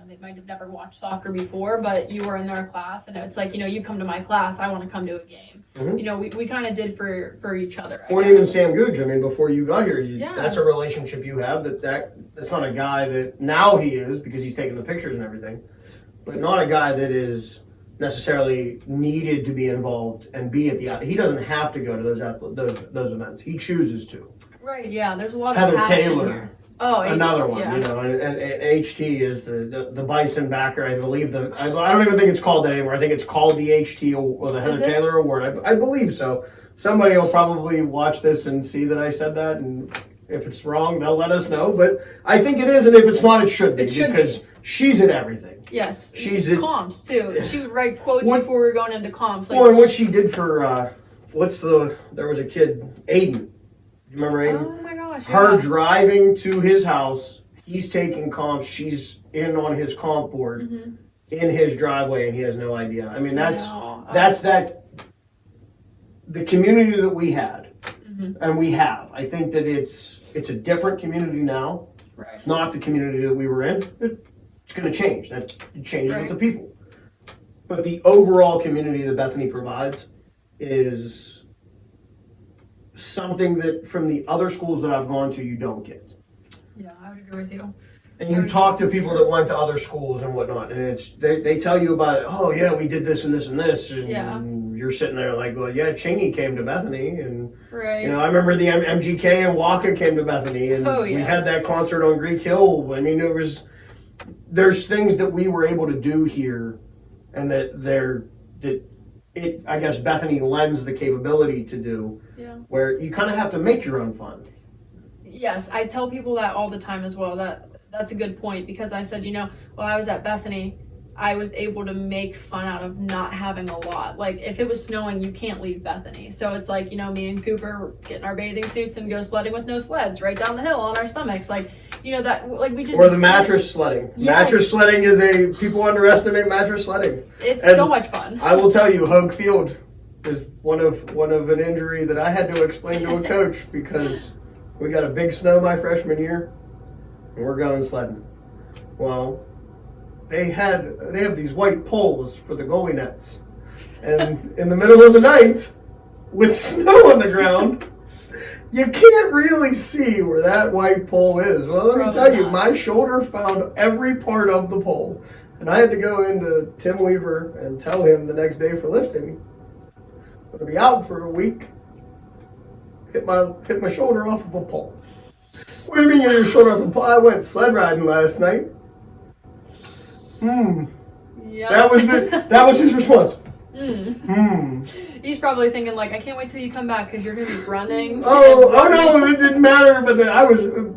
B: they might have never watched soccer before, but you were in their class, and it's like, you come to my class, I want to come to a game. Mm-hmm. We kind of did for each other.
A: Or even Sam Googe. I mean, before you got here, that's a relationship you have. That's not a guy that now he is because he's taking the pictures and everything, but not a guy that is necessarily needed to be involved and be at the. He doesn't have to go to those events. He chooses to.
B: Right. Yeah. There's a lot
A: Heather
B: of passion
A: Taylor.
B: Here. Oh,
A: another one, and HT is the Bison backer. I believe I don't even think it's called that anymore. I think it's called the HT or the Heather Taylor Award. I believe so. Somebody will probably watch this and see that I said that, and if it's wrong, they'll let us know. But I think it is, and if it's not, it should be because she's at everything.
B: Yes,
A: she's
B: at comps too. She would write quotes before we were going into comps.
A: Like, and what she did for there was a kid, Aiden. You remember Aiden?
B: Oh my gosh.
A: Her driving to his house, he's taking comps, she's in on his comp board in his driveway, and he has no idea. I mean, that's the community that we had and we have. I think that it's a different community now.
B: Right.
A: It's not the community that we were in. It's going to change. That changes with the people. But the overall community that Bethany provides is something that from the other schools that I've gone to, you don't get.
B: Yeah, I would agree with you.
A: And you talk to people that went to other schools and whatnot, and they tell you about, oh yeah, we did this and this and this, and you're sitting there like, well, yeah, Cheney came to Bethany, and
B: right.
A: I remember the MGK and Waka came to Bethany, and we had that concert on Greek Hill. I mean, there's things that we were able to do here, and I guess Bethany lends the capability to do, where you kind of have to make your own fun.
B: Yes, I tell people that all the time as well. That's a good point, because I said, while I was at Bethany, I was able to make fun out of not having a lot. Like, if it was snowing, you can't leave Bethany. So it's like, me and Cooper get in our bathing suits and go sledding with no sleds right down the hill on our stomachs. Like, that, like, we just...
A: Or the mattress sledding. Yes. Mattress sledding people underestimate mattress sledding.
B: It's so much fun.
A: I will tell you, Hogue Field is one of an injury that I had to explain to a coach, because we got a big snow my freshman year, and we're going sledding. Well, they have these white poles for the goalie nets, and in the middle of the night, with snow on the ground, you can't really see where that white pole is. Well, let me tell you, my shoulder found every part of the pole, and I had to go into Tim Weaver and tell him the next day for lifting, I'm going to be out for a week. Hit my shoulder off of a pole. What do you mean you hit your shoulder off of a pole? I went sled riding last night.
B: Yep.
A: That was his response.
B: He's probably thinking, like, I can't wait till you come back, because you're going to be running.
A: Oh no, it didn't matter. But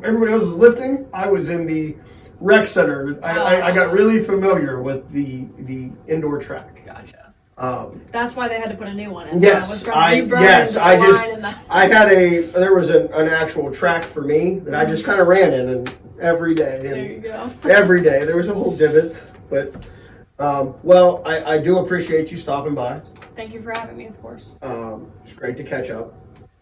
A: everybody else was lifting. I was in the rec center. I got really familiar with the indoor track.
B: Gotcha. That's why they had to put a new one in.
A: There was an actual track for me that I just kind of ran in, and every day.
B: There you go.
A: Every day there was a whole divot, but I do appreciate you stopping by.
B: Thank you for having me, of course.
A: It's great to catch up.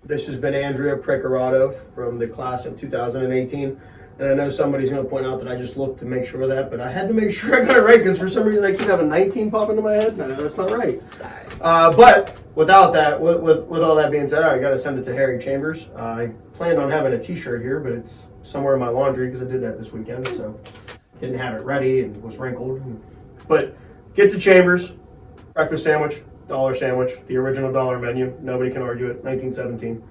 A: This has been Andrea Precurato from the class of 2018. And I know somebody's going to point out that I just looked to make sure of that, but I had to make sure I got it right, because for some reason I keep having 19 pop into my head. No, that's not right.
B: Sorry.
A: But without that, with all that being said, I got to send it to Harry Chambers. I planned on having a T-shirt here, but it's somewhere in my laundry because I did that this weekend, so didn't have it ready and was wrinkled. But get to Chambers, breakfast sandwich, $1 sandwich, the original $1 menu. Nobody can argue it. 1917.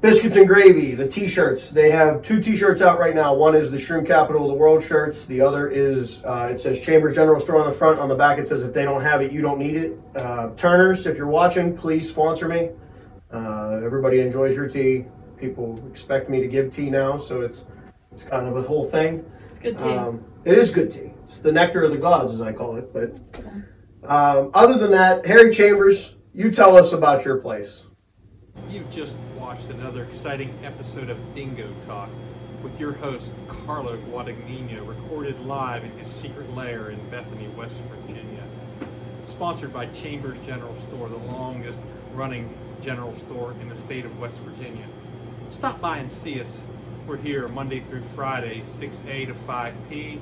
A: Biscuits and gravy, the T-shirts. They have 2 T-shirts out right now. One is the Shroom Capital of the World shirts. The other is, it says Chambers General Store on the front. On the back it says, if they don't have it, you don't need it. Turners, if you're watching, please sponsor me. Everybody enjoys your tea. People expect me to give tea now, so it's kind of a whole thing.
B: It's good tea.
A: It is good tea. It's the nectar of the gods, as I call it. But other than that, Harry Chambers, you tell us about your place.
D: You've just watched another exciting episode of Dingo Talk with your host, Carlo Guadagnino, recorded live in his secret lair in Bethany, West Virginia. Sponsored by Chambers General Store, the longest running general store in the state of West Virginia. Stop by and see us. We're here Monday through Friday, 6A to 5P,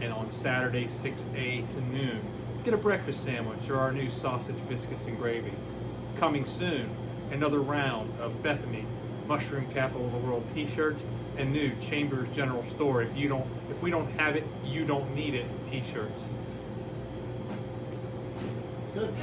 D: and on Saturday, 6A to noon. Get a breakfast sandwich or our new sausage, biscuits, and gravy. Coming soon, another round of Bethany Mushroom Capital of the World T-shirts and new Chambers General Store. If we don't have it, you don't need it T-shirts.
A: Good.